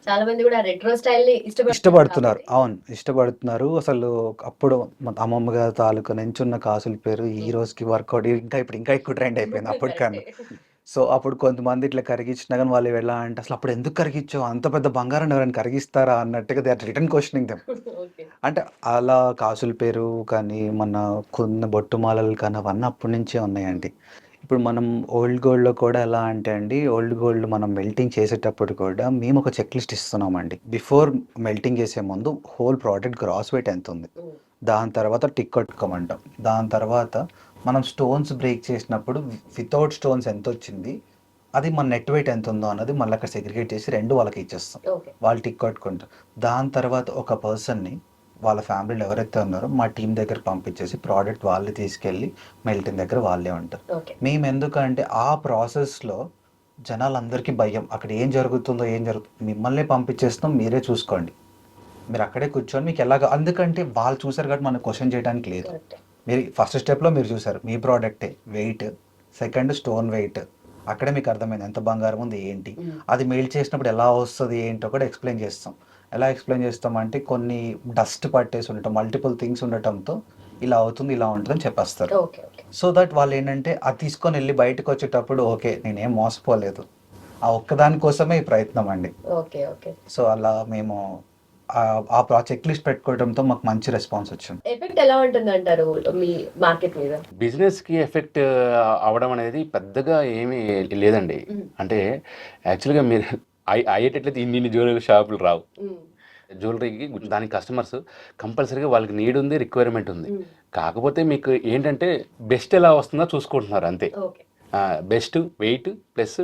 S3: చాలా మంది కూడా రెట్రో స్టైల్ ని
S4: ఇష్టపడుతున్నారు. అవును, ఇష్టపడుతున్నారు. అసలు అప్పుడు అమ్మమ్మ గారి తాలూకా నెంచున్న కాసుల పేరు ఈ రోజుకి వర్కౌట్ ఇంకా ఎక్కువ ట్రెండ్ అయిపోయింది అప్పటికన్నా. సో అప్పుడు కొంతమంది ఇట్లా కరిగించినా కానీ వాళ్ళు ఎలా అంటే అసలు అప్పుడు ఎందుకు కరిగించావు, అంత పెద్ద బంగారం ఎవరైనా కరిగిస్తారా అన్నట్టుగా they are return questioning them. అంటే అలా కాసుల పేరు కానీ మన కొన్ని బొట్టుమాలలు కానీ అవన్నీ అప్పటి నుంచే ఉన్నాయండి. ఇప్పుడు మనం ఓల్డ్ గోల్డ్లో కూడా ఎలా అంటే అండి, ఓల్డ్ గోల్డ్ మనం మెల్టింగ్ చేసేటప్పుడు కూడా మేము ఒక చెక్ లిస్ట్ ఇస్తున్నామండి. బిఫోర్ మెల్టింగ్ చేసే ముందు హోల్ ప్రోడక్ట్ గ్రాస్ వెయిట్ ఎంత ఉంది, దాని తర్వాత టిక్ కొట్టుకోమంటాం. దాని తర్వాత మనం స్టోన్స్ బ్రేక్ చేసినప్పుడు వితౌట్ స్టోన్స్ ఎంత వచ్చింది, అది మన నెట్ వెయిట్ ఎంత ఉందో అన్నది మళ్ళీ అక్కడ సెగ్రిగేట్ చేసి 2 వాళ్ళకి ఇచ్చేస్తాం. వాళ్ళు టిక్ కొట్టుకుంటారు. దాని తర్వాత ఒక పర్సన్ని వాళ్ళ ఫ్యామిలీలో ఎవరైతే ఉన్నారో మా టీం దగ్గర పంపించేసి ప్రోడక్ట్ వాళ్ళే తీసుకెళ్ళి మెల్టింగ్ దగ్గర వాళ్ళే ఉంటారు. మేము ఎందుకంటే ఆ ప్రాసెస్లో జనాలందరికీ భయం, అక్కడ ఏం జరుగుతుందో మిమ్మల్ని పంపించేస్తాం, మీరే చూసుకోండి, మీరు అక్కడే కూర్చొని మీకు ఎలాగ, ఎందుకంటే వాళ్ళు చూసారు కాబట్టి మనం క్వశ్చన్ చేయడానికి లేదు. మీరు ఫస్ట్ స్టెప్లో మీరు చూసారు మీ ప్రోడక్టే వెయిట్, సెకండ్ స్టోన్ వెయిట్, అక్కడే మీకు అర్థమైంది ఎంత బంగారం ఉంది ఏంటి, అది మెయిల్ చేసినప్పుడు ఎలా వస్తుంది ఏంటో కూడా ఎక్స్ప్లెయిన్ చేస్తాం. ఎలా ఎక్స్ప్లెయిన్ చేస్తామంటే కొన్ని డస్ట్ పట్టేసి ఉండటం, మల్టిపుల్ థింగ్స్ ఉండటంతో ఇలా అవుతుంది ఇలా ఉంటుందని చెప్పేస్తారు. సో దట్ వాళ్ళు ఏంటంటే అది తీసుకొని వెళ్ళి బయటకు వచ్చేటప్పుడు ఓకే నేనేం మోసపోలేదు, ఆ ఒక్కదాని కోసమే ఈ ప్రయత్నం అండి. సో అలా మేము ఆ చెక్ లిస్ట్ పెట్టుకోవడంతో మాకు మంచి రెస్పాన్స్ వచ్చింది.
S3: ఎఫెక్ట్ ఎలా ఉంటుంది అంటారు మీ మార్కెట్ మీద?
S2: బిజినెస్కి ఎఫెక్ట్ అవడం అనేది పెద్దగా ఏమీ లేదండి. అంటే యాక్చువల్గా మీరు అయ్యేటట్లయితే ఇన్ని జ్యువెలరీ షాపులు రావు. జ్యువెలరీకి దానికి కస్టమర్స్ కంపల్సరీగా వాళ్ళకి నీడ్ ఉంది, రిక్వైర్మెంట్ ఉంది. కాకపోతే మీకు ఏంటంటే బెస్ట్ ఎలా వస్తుందో చూసుకుంటున్నారు అంతే. బెస్ట్ వెయిట్ ప్లస్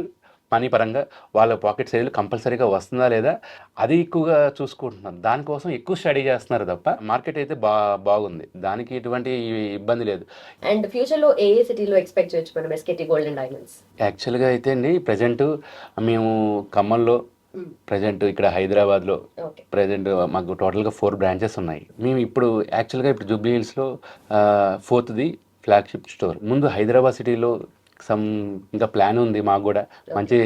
S2: మనీ పరంగా వాళ్ళ పాకెట్ సైజులు కంపల్సరీగా వస్తుందా లేదా అది ఎక్కువగా చూసుకుంటున్నారు. దానికోసం ఎక్కువ స్టడీ చేస్తున్నారు తప్ప మార్కెట్ అయితే బాగుంది. దానికి ఎటువంటి ఇబ్బంది లేదు.
S3: అండ్ ఫ్యూచర్ లో ఏ సిటీలో ఎక్స్పెక్ట్ చేయొచ్చు మనం ఎస్కేటీ గోల్డ్ అండ్ డైమండ్స్?
S2: యాక్చువల్గా అయితే అండి ప్రజెంట్ మేము ఖమ్మంలో, ప్రజెంట్ ఇక్కడ హైదరాబాద్లో,
S3: ఓకే.
S2: ప్రజెంట్ మాకు టోటల్గా 4 బ్రాంచెస్ ఉన్నాయి. మేము ఇప్పుడు యాక్చువల్గా ఇప్పుడు జూబ్లీ హిల్స్లో 4th ఫ్లాగ్షిప్ స్టోర్. ముందు హైదరాబాద్ సిటీలో ఇంకా ప్లాన్ ఉంది మాకు కూడా మంచి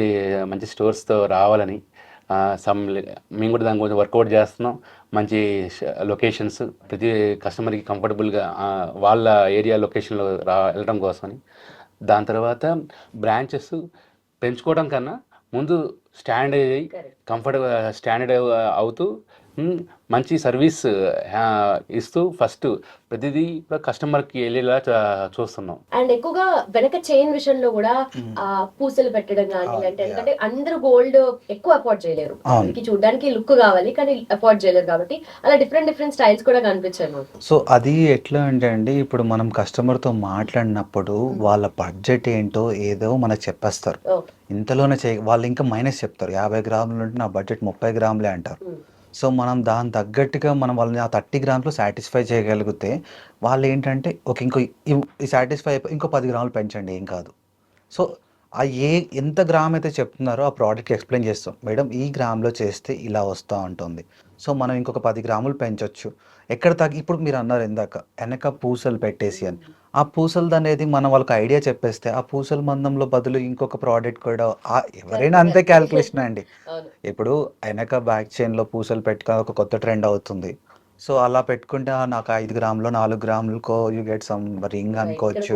S2: మంచి స్టోర్స్తో రావాలని. మేము కూడా దాని గురించి వర్కౌట్ చేస్తున్నాం. మంచి లొకేషన్స్ ప్రతి కస్టమర్కి కంఫర్టబుల్గా వాళ్ళ ఏరియా లొకేషన్లో వెళ్ళడం కోసమని. దాని తర్వాత బ్రాంచెస్ పెంచుకోవడం కన్నా ముందు స్టాండ్ అయ్యి స్టాండర్డ్ అవుతూ మంచి సర్వీస్ ఇస్తూ ఫస్ట్ ప్రతిదీ కూడా కస్టమర్కి వెళ్ళేలా చూస్తున్నాం.
S3: అండ్ ఎక్కువగా వెనక చైన్ విషయంలో కూడా పూసలు పెట్టడం కానీ, అంటే ఎందుకంటే అందరూ గోల్డ్ ఎక్కువ అఫోర్డ్ చేయలేరు, మనకి చూడడానికి లుక్ కావాలి కానీ అఫోర్డ్ చేయలేరు, కాబట్టి అలా డిఫరెంట్ స్టైల్స్ కూడా కనిపించాను.
S4: సో అది ఎట్లా అంటే అండి, ఇప్పుడు మనం కస్టమర్తో మాట్లాడినప్పుడు వాళ్ళ బడ్జెట్ ఏంటో ఏదో మనకు చెప్పేస్తారు. ఇంతలోనే వాళ్ళు ఇంకా మైనస్ చెప్తారు. 50 గ్రాములు ఉంటే నా బడ్జెట్ 30 గ్రాములే అంటారు. సో మనం దాని తగ్గట్టుగా మనం వాళ్ళని ఆ 30 గ్రామ్స్లో సాటిస్ఫై చేయగలిగితే వాళ్ళు ఏంటంటే ఇంకో సాటిస్ఫై అయిపోయి ఇంకో 10 గ్రాములు పెంచండి ఏం కాదు. సో ఆ ఎంత గ్రామ్ అయితే చెప్తున్నారో ఆ ప్రోడక్ట్ ఎక్స్ప్లెయిన్ చేస్తాం. మేడం ఈ గ్రామ్లో చేస్తే ఇలా వస్తూ ఉంటుంది, సో మనం ఇంకొక 10 గ్రాములు పెంచవచ్చు. ఇప్పుడు మీరు అన్నారు ఇందాక వెనక పూసలు పెట్టేసి అని. ఆ పూసలు అనేది మనం వాళ్ళకి ఐడియా చెప్పేస్తే ఆ పూసల మందంలో బదులు ఇంకొక ప్రోడక్ట్ కూడా ఎవరైనా అంతే క్యాల్కులేషన్ అండి. ఇప్పుడు వెనక బ్యాక్ చైన్లో పూసలు పెట్టుకొని ఒక కొత్త ట్రెండ్ అవుతుంది. సో అలా పెట్టుకుంటే నాకు 5 గ్రాములో 4 గ్రాములకో యూ గెట్ సమ్ రింగ్ అనుకోవచ్చు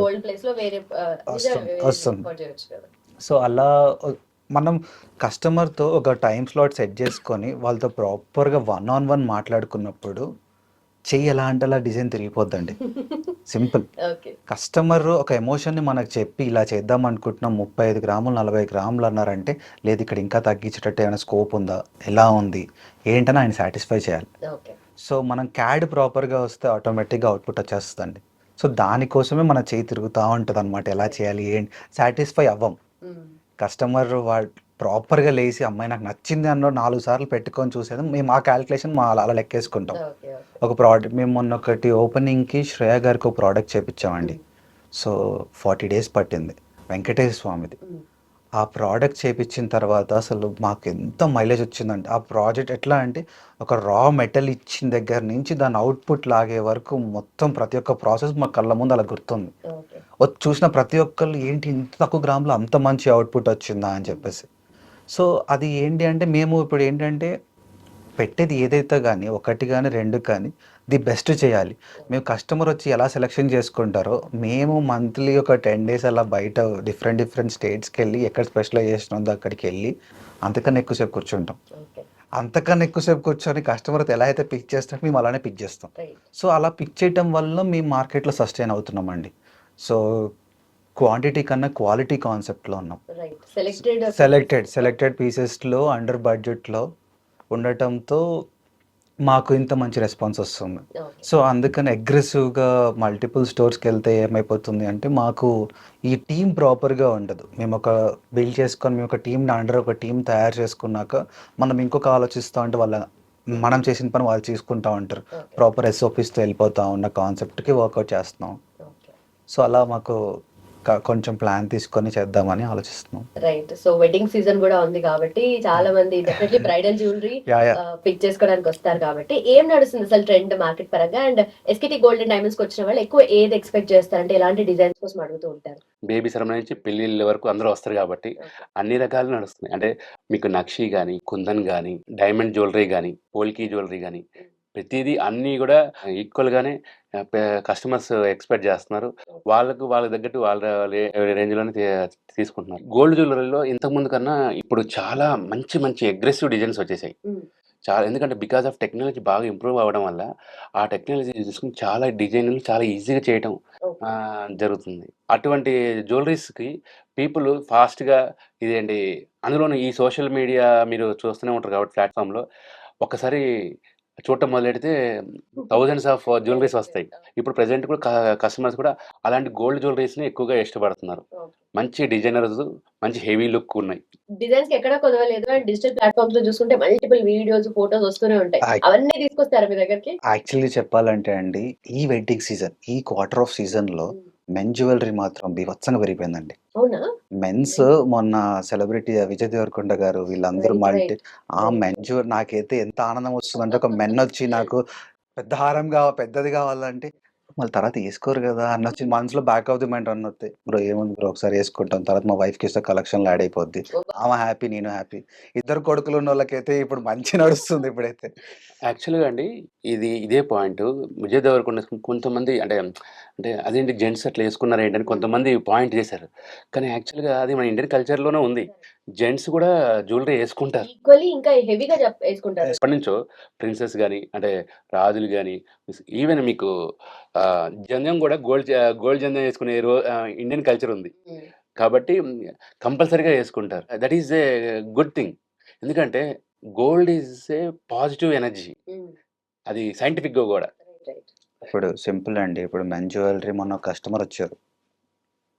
S4: వస్తుంది. సో అలా మనం కస్టమర్తో ఒక టైం స్లాట్ సెట్ చేసుకొని వాళ్ళతో ప్రాపర్గా 1-on-1 మాట్లాడుకున్నప్పుడు చెయ్యి ఎలా అంటే అలా డిజైన్ తిరిగిపోద్దండి. సింపుల్. కస్టమర్ ఒక ఎమోషన్ని మనకు చెప్పి ఇలా చేద్దాం అనుకుంటున్నాం, 35 గ్రాములు 40 గ్రాములు అన్నారంటే లేదు ఇక్కడ ఇంకా తగ్గించేటట్టు ఏమైనా స్కోప్ ఉందా, ఎలా ఉంది ఏంటని ఆయన సాటిస్ఫై చేయాలి. సో మనం క్యాడ్ ప్రాపర్గా వస్తే ఆటోమేటిక్గా అవుట్పుట్ వచ్చేస్తుందండి. సో దానికోసమే మన చేయి తిరుగుతూ ఉంటుంది అనమాట. ఎలా చేయాలి ఏంటి సాటిస్ఫై అవ్వం. కస్టమర్ ప్రాపర్గా లేచి అమ్మాయి నాకు నచ్చింది అన్న 4 సార్లు పెట్టుకొని చూసేది మేము ఆ క్యాలిక్యులేషన్ అలా లెక్కేసుకుంటాం. ఒక ప్రోడక్ట్ మేము మొన్న ఒకటి ఓపెనింగ్కి శ్రేయ గారికి ఒక ప్రోడక్ట్ చేపించామండి. సో 40 days పట్టింది, వెంకటేశ్వర స్వామిది. ఆ ప్రోడక్ట్ చేపించిన తర్వాత అసలు మాకు ఎంత మైలేజ్ వచ్చిందంటే, ఆ ప్రాజెక్ట్ ఎట్లా అంటే ఒక రా మెటల్ ఇచ్చిన దగ్గర నుంచి దాని అవుట్పుట్ లాగే వరకు మొత్తం ప్రతి ఒక్క ప్రాసెస్ మా కళ్ళ ముందు అలా గుర్తుంది. చూసిన ప్రతి ఒక్కళ్ళు ఏంటి ఇంత తక్కువ గ్రాములో అంత మంచి అవుట్పుట్ వచ్చిందా అని చెప్పేసి. సో అది ఏంటి అంటే మేము ఇప్పుడు ఏంటంటే పెట్టేది ఏదైతే కానీ 1 కానీ 2 కానీ ది బెస్ట్ చేయాలి. మేము కస్టమర్ వచ్చి ఎలా సెలెక్షన్ చేసుకుంటారో మేము మంత్లీ ఒక 10 days అలా బయట డిఫరెంట్ స్టేట్స్కి వెళ్ళి ఎక్కడ స్పెషలైజేషన్ ఉందో అక్కడికి వెళ్ళి అంతకన్నా ఎక్కువసేపు కూర్చుంటాం. అంతకన్నా ఎక్కువసేపు కూర్చొని కస్టమర్తో ఎలా అయితే పిక్ చేస్తారో మేము అలానే పిక్ చేస్తాం. సో అలా పిక్ చేయటం వల్ల మేము మార్కెట్లో సస్టైన్ అవుతున్నామండి. సో క్వాంటిటీ కన్నా క్వాలిటీ కాన్సెప్ట్లో ఉన్నాం. సెలెక్టెడ్ పీసెస్లో అండర్ బడ్జెట్లో ఉండటంతో మాకు ఇంత మంచి రెస్పాన్స్ వస్తుంది. సో అందుకని అగ్రెసివ్గా మల్టిపుల్ స్టోర్స్కి వెళ్తే ఏమైపోతుంది అంటే మాకు ఈ టీం ప్రాపర్గా ఉండదు. మేము ఒక బిల్డ్ చేసుకొని మేము ఒక టీంని అండర్ ఒక టీం తయారు చేసుకున్నాక మనం ఇంకొక ఆలోచిస్తూ ఉంటే మనం చేసిన పని వాళ్ళు చేసుకుంటూ ఉంటారు. ప్రాపర్ SOPస్తో వెళ్ళిపోతా ఉన్న కాన్సెప్ట్కి వర్కౌట్ చేస్తున్నాం. సో అలా మాకు కొంచెం ప్లాన్ తీసుకొని చేద్దామని ఆలోచిస్తున్నాం.
S3: రైట్. సో వెడ్డింగ్ సీజన్ కూడా ఉంది కాబట్టి చాలా మంది డెఫినెట్లీ బ్రైడల్ జ్యువెలరీ పిక్ చేసుకోవడానికి వస్తారు కాబట్టి ఏం నడుస్తుంది అసలు ట్రెండ్ మార్కెట్ పరంగా? అండ్ ఎస్కేటీ గోల్డ్ అండ్ డైమండ్స్ కి వచ్చిన వాళ్ళు ఎక్కువ ఏది ఎక్స్పెక్ట్ చేస్తారంటే ఎలాంటి డిజైన్స్ కోసం అడుగుతూ ఉంటారు?
S2: బేబీ సెరమనీ నుంచి పెళ్లిళ్ళ వరకు అందరూ వస్తారు కాబట్టి అన్ని రకాలు నడుస్తున్నాయి. అంటే మీకు నక్షి కానీ, కుందన్ కానీ, డైమండ్ జ్యువెలరీ కానీ, పోల్కీ జ్యువెలరీ కానీ ప్రతిదీ అన్నీ కూడా ఈక్వల్గానే కస్టమర్స్ ఎక్స్పెక్ట్ చేస్తున్నారు. వాళ్ళకి తగ్గట్టు వాళ్ళ రేంజ్లోనే తీసుకుంటున్నారు. గోల్డ్ జ్యువెలరీలో ఇంతకుముందు కన్నా ఇప్పుడు చాలా మంచి అగ్రెసివ్ డిజైన్స్ వచ్చేసాయి. చాలా, ఎందుకంటే బికాస్ ఆఫ్ టెక్నాలజీ బాగా ఇంప్రూవ్ అవ్వడం వల్ల ఆ టెక్నాలజీ తీసుకుని చాలా డిజైన్లు చాలా ఈజీగా చేయటం జరుగుతుంది. అటువంటి జ్యువెలరీస్కి పీపుల్ ఫాస్ట్గా ఇదేంటి అందులోనూ ఈ సోషల్ మీడియా మీరు చూస్తూనే ఉంటారు కాబట్టి ప్లాట్ఫామ్లో ఒకసారి చూడటం మొదలెడితే థౌజండ్స్ ఆఫ్ జ్యువెలరీస్ వస్తాయి. ఇప్పుడు ప్రెజెంట్ కూడా కస్టమర్స్ కూడా అలాంటి గోల్డ్ జ్యువెలరీస్ని ఎక్కువగా ఇష్టపడుతున్నారు. మంచి డిజైనర్స్, మంచి హెవీ లుక్ ఉన్నాయి.
S3: డిజైన్స్ కి ఎక్కడ కొదవలేదు అండ్ డిజిటల్ ప్లాట్ఫామ్స్ లో చూసుకుంటే మల్టిపుల్ వీడియోస్ ఫోటోస్ వస్తూనే ఉంటాయి. అవన్నీ తీసుకొస్తారా మీ దగ్గరికి?
S4: యాక్చువల్లీ చెప్పాలంటే అండి, ఈ వెడ్డింగ్ సీజన్, ఈ క్వార్టర్ ఆఫ్ సీజన్ లో మెన్ జ్యువెలరీ మాత్రం బీభత్సంగా పెరిగిపోయిందండి.
S3: అవునా?
S4: మెన్స్ మొన్న సెలబ్రిటీ విజయ్ దేవరకొండ గారు వీళ్ళందరూ
S3: Right.
S4: ఆ మెన్ జ్యువెలరీ నాకైతే ఎంత ఆనందం వస్తుందంటే, ఒక మెన్ వచ్చి నాకు పెద్ద హారం పెద్దది కావాలంటే మళ్ళీ తర్వాత వేసుకోరు కదా అన్న వచ్చి మనసులో back of the mind run అవుతాయి. బ్రో ఏముంది బ్రో, ఒకసారి వేసుకుంటాం, తర్వాత మా వైఫ్కి ఇస్తే కలెక్షన్లో యాడ్ అయిపోద్ది, ఆమె హ్యాపీ నేను హ్యాపీ. ఇద్దరు కొడుకులు ఉన్న వాళ్ళకైతే ఇప్పుడు మంచి నడుస్తుంది ఇప్పుడైతే.
S2: యాక్చువల్‌గా అండి ఇదే పాయింట్ విజయ్ దేవరకొండ కొంతమంది అంటే అదేంటి జెంట్స్ అట్లా యేసుకున్నారేంటని కొంతమంది పాయింట్ చేశారు. కానీ యాక్చువల్‌గా అది మన ఇండియన్ కల్చర్‌లోనే ఉంది. జెంట్స్ కూడా జ్యువెలరీ యేసుకుంటారు.
S3: ఈక్వల్లీ ఇంకా హెవీగా వేసుకుంటారు.
S2: ఎప్పటినుంచో ప్రిన్సెస్ గాని, అంటే రాజులు గాని, ఈవెన్ మీకు జంధ్యం కూడా గోల్డ్ జంధ్యం యేసుకునే ఇండియన్ కల్చర్ ఉంది. కాబట్టి కంపల్సరీగా యేసుకుంటారు. That is a good thing. ఎందుకంటే gold is a positive energy. అది సైంటిఫిక్‌గా గూడా.
S4: ఇప్పుడు సింపుల్ అండి, ఇప్పుడు మెన్ జ్యువెలరీ మొన్న కస్టమర్ వచ్చారు,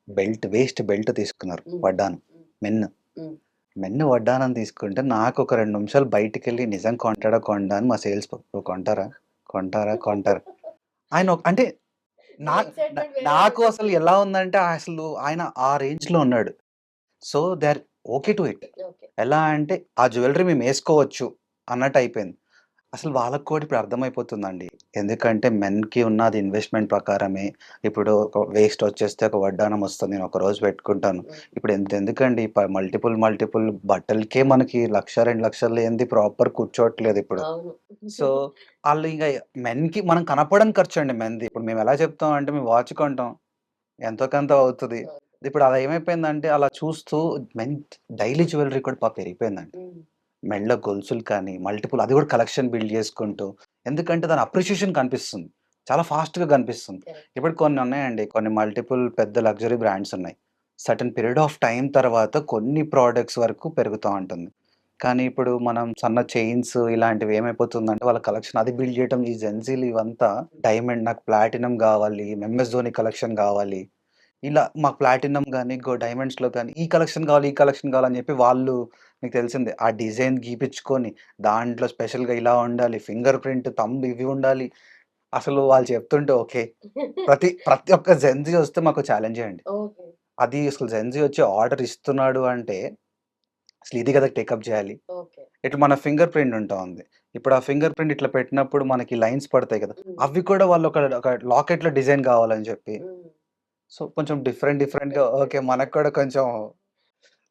S4: వేస్ట్ బెల్ట్ తీసుకున్నారు వడ్డానం. మెన్ వడ్డానం తీసుకుంటే నాకు ఒక 2 నిమిషాలు బయటికి వెళ్ళి నిజం కొంటాడా కొండా అని మా సేల్స్ కొంటారా ఆయన అంటే నాకు అసలు ఎలా ఉందంటే, అసలు ఆయన ఆ రేంజ్ లో ఉన్నాడు. So they are okay to it. ఎలా అంటే ఆ జ్యువెలరీ మేము వేసుకోవచ్చు అన్నట్టు అయిపోయింది. అసలు వాళ్ళకి కూడా ఇప్పుడు అర్థమైపోతుందండి. ఎందుకంటే మెన్‌కి ఉన్నది ఇన్వెస్ట్‌మెంట్ ప్రకారమే. ఇప్పుడు ఒక వేస్ట్ వచ్చేస్తే ఒక వడ్డానం వస్తుంది. నేను ఒక రోజు పెట్టుకుంటాను. ఇప్పుడు ఎందుకండి మల్టిపుల్ బట్టలకే మనకి 1,00,000, 2,00,000 లేనిది ప్రాపర్ కూర్చోవట్లేదు ఇప్పుడు. సో ఆళ్ళు ఇంక మెన్‌కి మనం కనపడని ఖర్చండి మెన్‌ది. ఇప్పుడు మేము ఎలా చెప్తాం అంటే, మేము వాచ్ కొంటాం, ఎంతో కొంత అవుతది. ఇప్పుడు అలా ఏమైపోయిందంటే, అలా చూస్తూ మెన్ డైలీ జ్యువెలరీ కూడా పెరిగిపోయిందండి. మెడలో గొలుసులు కానీ మల్టిపుల్, అది కూడా కలెక్షన్ బిల్డ్ చేసుకుంటూ, ఎందుకంటే దాని అప్రిషియేషన్ కనిపిస్తుంది, చాలా ఫాస్ట్‌గా కనిపిస్తుంది. ఇప్పుడు కొన్ని ఉన్నాయండి, కొన్ని మల్టిపుల్ పెద్ద లగ్జరీ బ్రాండ్స్ ఉన్నాయి. సర్టెన్ పీరియడ్ ఆఫ్ టైమ్ తర్వాత కొన్ని ప్రొడక్ట్స్ వరకు పెరుగుతా ఉంటుంది. కానీ ఇప్పుడు మనం సన్న చైన్స్ ఇలాంటివి ఏమైపోతుందంటే, వాళ్ళ కలెక్షన్ అది బిల్డ్ చేయడం, ఈ జెన్‌జీలు ఇవంతా డైమండ్, నాకు ప్లాటినం కావాలి, ఎంఎస్ ధోని కలెక్షన్ కావాలి, ఇలా మాకు ప్లాటినం గాని, డైమండ్స్‌లో కానీ ఈ కలెక్షన్ కావాలని చెప్పి వాళ్ళు, మీకు తెలిసిందే, ఆ డిజైన్ గీపించుకొని దాంట్లో స్పెషల్‌గా ఇలా ఉండాలి, ఫింగర్ ప్రింట్, థంబ్ ఇవి ఉండాలి. అసలు వాళ్ళు చెప్తుంటే ఓకే. ప్రతి ఒక్క జెన్‌జీ వస్తే మాకు ఛాలెంజే అండి. అది అసలు జెన్‌జీ వచ్చి ఆర్డర్ ఇస్తున్నాడు అంటే అసలు ఇది కదా టేకప్ చేయాలి. ఇట్లా మన ఫింగర్ ప్రింట్ ఉంటా ఉంది. ఇప్పుడు ఆ ఫింగర్ ప్రింట్ ఇట్లా పెట్టినప్పుడు మనకి లైన్స్ పడతాయి కదా, అవి కూడా వాళ్ళు ఒక లాకెట్‌లో డిజైన్ కావాలని చెప్పి. సో కొంచెం డిఫరెంట్‌గా ఓకే. మనకు కూడా కొంచెం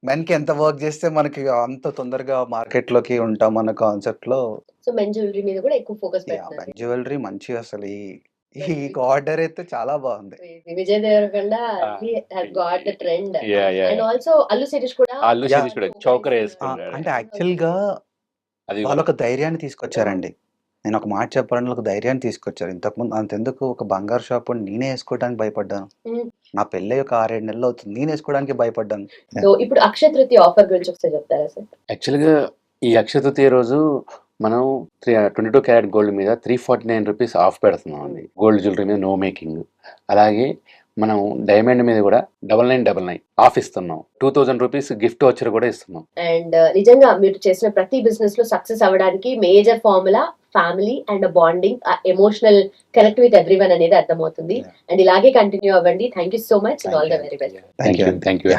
S4: మెన్‌కి ఎంత వర్క్ చేస్తే మనకి అంత తొందరగా మార్కెట్‌లోకి ఉంటాం అన్న కాన్సెప్ట్‌లో.
S3: సో మెన్ జ్యువెలరీ మీద కూడా ఎక్కువ ఫోకస్
S4: యాహ్! మెన్ జ్యువెలరీ మంచిగా అసలు ఈ ఆర్డర్ అయితే చాలా బాగుంది.
S3: విజయ్ దేవరకొండ
S2: ఆ!
S3: he has got the trend.
S2: Yeah!
S3: And also Allu Sirish కూడా
S2: అల్లు శిరీష్ కూడా చోకర్ యేసుకున్నాడు.
S4: అంటే యాక్చువల్‌గా
S2: అది
S4: వాళ్ళొక ధైర్యాన్ని తీసుకొచ్చారండి. నేను ఒక మాట చెప్పాలంటే, ఒక ధైర్యాన్ని తీసుకొచ్చారు. ఇంతకుముందు అంతెందుకు, ఒక బంగారు షాపు నేనే ఏసుకోవడానికి భయపడ్డాను. నా పెళ్ళై ఒక 6, 7 నెలలు అవుతుంది. నేను ఏసుకోవడానికి భయపడ్డాను.
S3: సో ఇప్పుడు అక్షయ తృతీయ ఆఫర్ గురించి ఒకసారి చెప్తారా సార్?
S2: యాక్చువల్‌గా ఈ అక్షయ తృతీయ రోజు మనం 22 క్యారెట్ గోల్డ్ మీద ₹349 ఆఫ్ పెడుతున్నామండి. గోల్డ్ జ్యువెలరీ మీద నో మేకింగ్. అలాగే మనం డైమండ్ మీద కూడా 9999 ఆఫ్ ఇస్తున్నాం. ₹2000 గిఫ్ట్ వౌచర్ కూడా ఇస్తున్నాం.
S3: అండ్ నిజంగా మీరు చేసిన ప్రతి బిజినెస్ లో సక్సెస్ అవ్వడానికి major formula family and bonding, emotional connect with everyone అనేది అర్థమవుతుంది. అండ్ ఇలాగే కంటిన్యూ అవ్వండి. Thank you so much and all the very best.
S2: Thank you.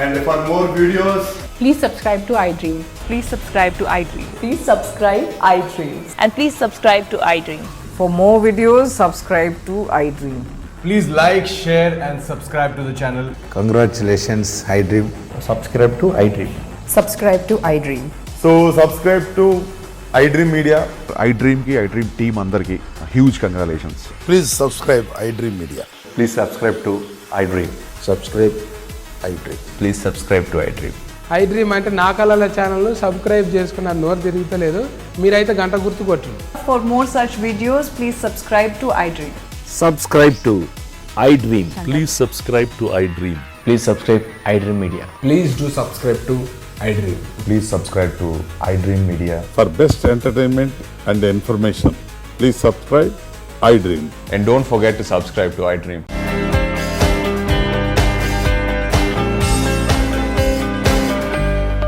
S5: And for more videos,
S6: Please subscribe to iDream.
S7: Please subscribe to iDream.
S6: Please subscribe iDream.
S7: And please subscribe to iDream.
S6: For more videos, subscribe to iDream.
S5: please like, share and subscribe to the channel.
S8: Congratulations, iDream.
S9: Subscribe to iDream.
S6: Subscribe to iDream.
S5: So subscribe to iDream Media.
S10: iDream ki iDream team andarki huge congratulations.
S8: Please subscribe iDream Media.
S9: Please subscribe to iDream.
S8: Subscribe iDream.
S9: Please subscribe to iDream.
S11: iDream అంటే నా కళల ఛానల్ సబ్స్క్రైబ్ చేసుకున్న నోరు తిరుగుతలేదు, మీరైతే గంట గుర్తు కొట్టండి.
S6: For more such videos, please subscribe to iDream.
S12: Subscribe to iDream. Please subscribe to iDream.
S9: Please subscribe iDream Media.
S5: Please do subscribe to iDream.
S9: Please subscribe to iDream Media.
S8: For best entertainment and information, please subscribe iDream.
S9: And don't forget to subscribe to iDream.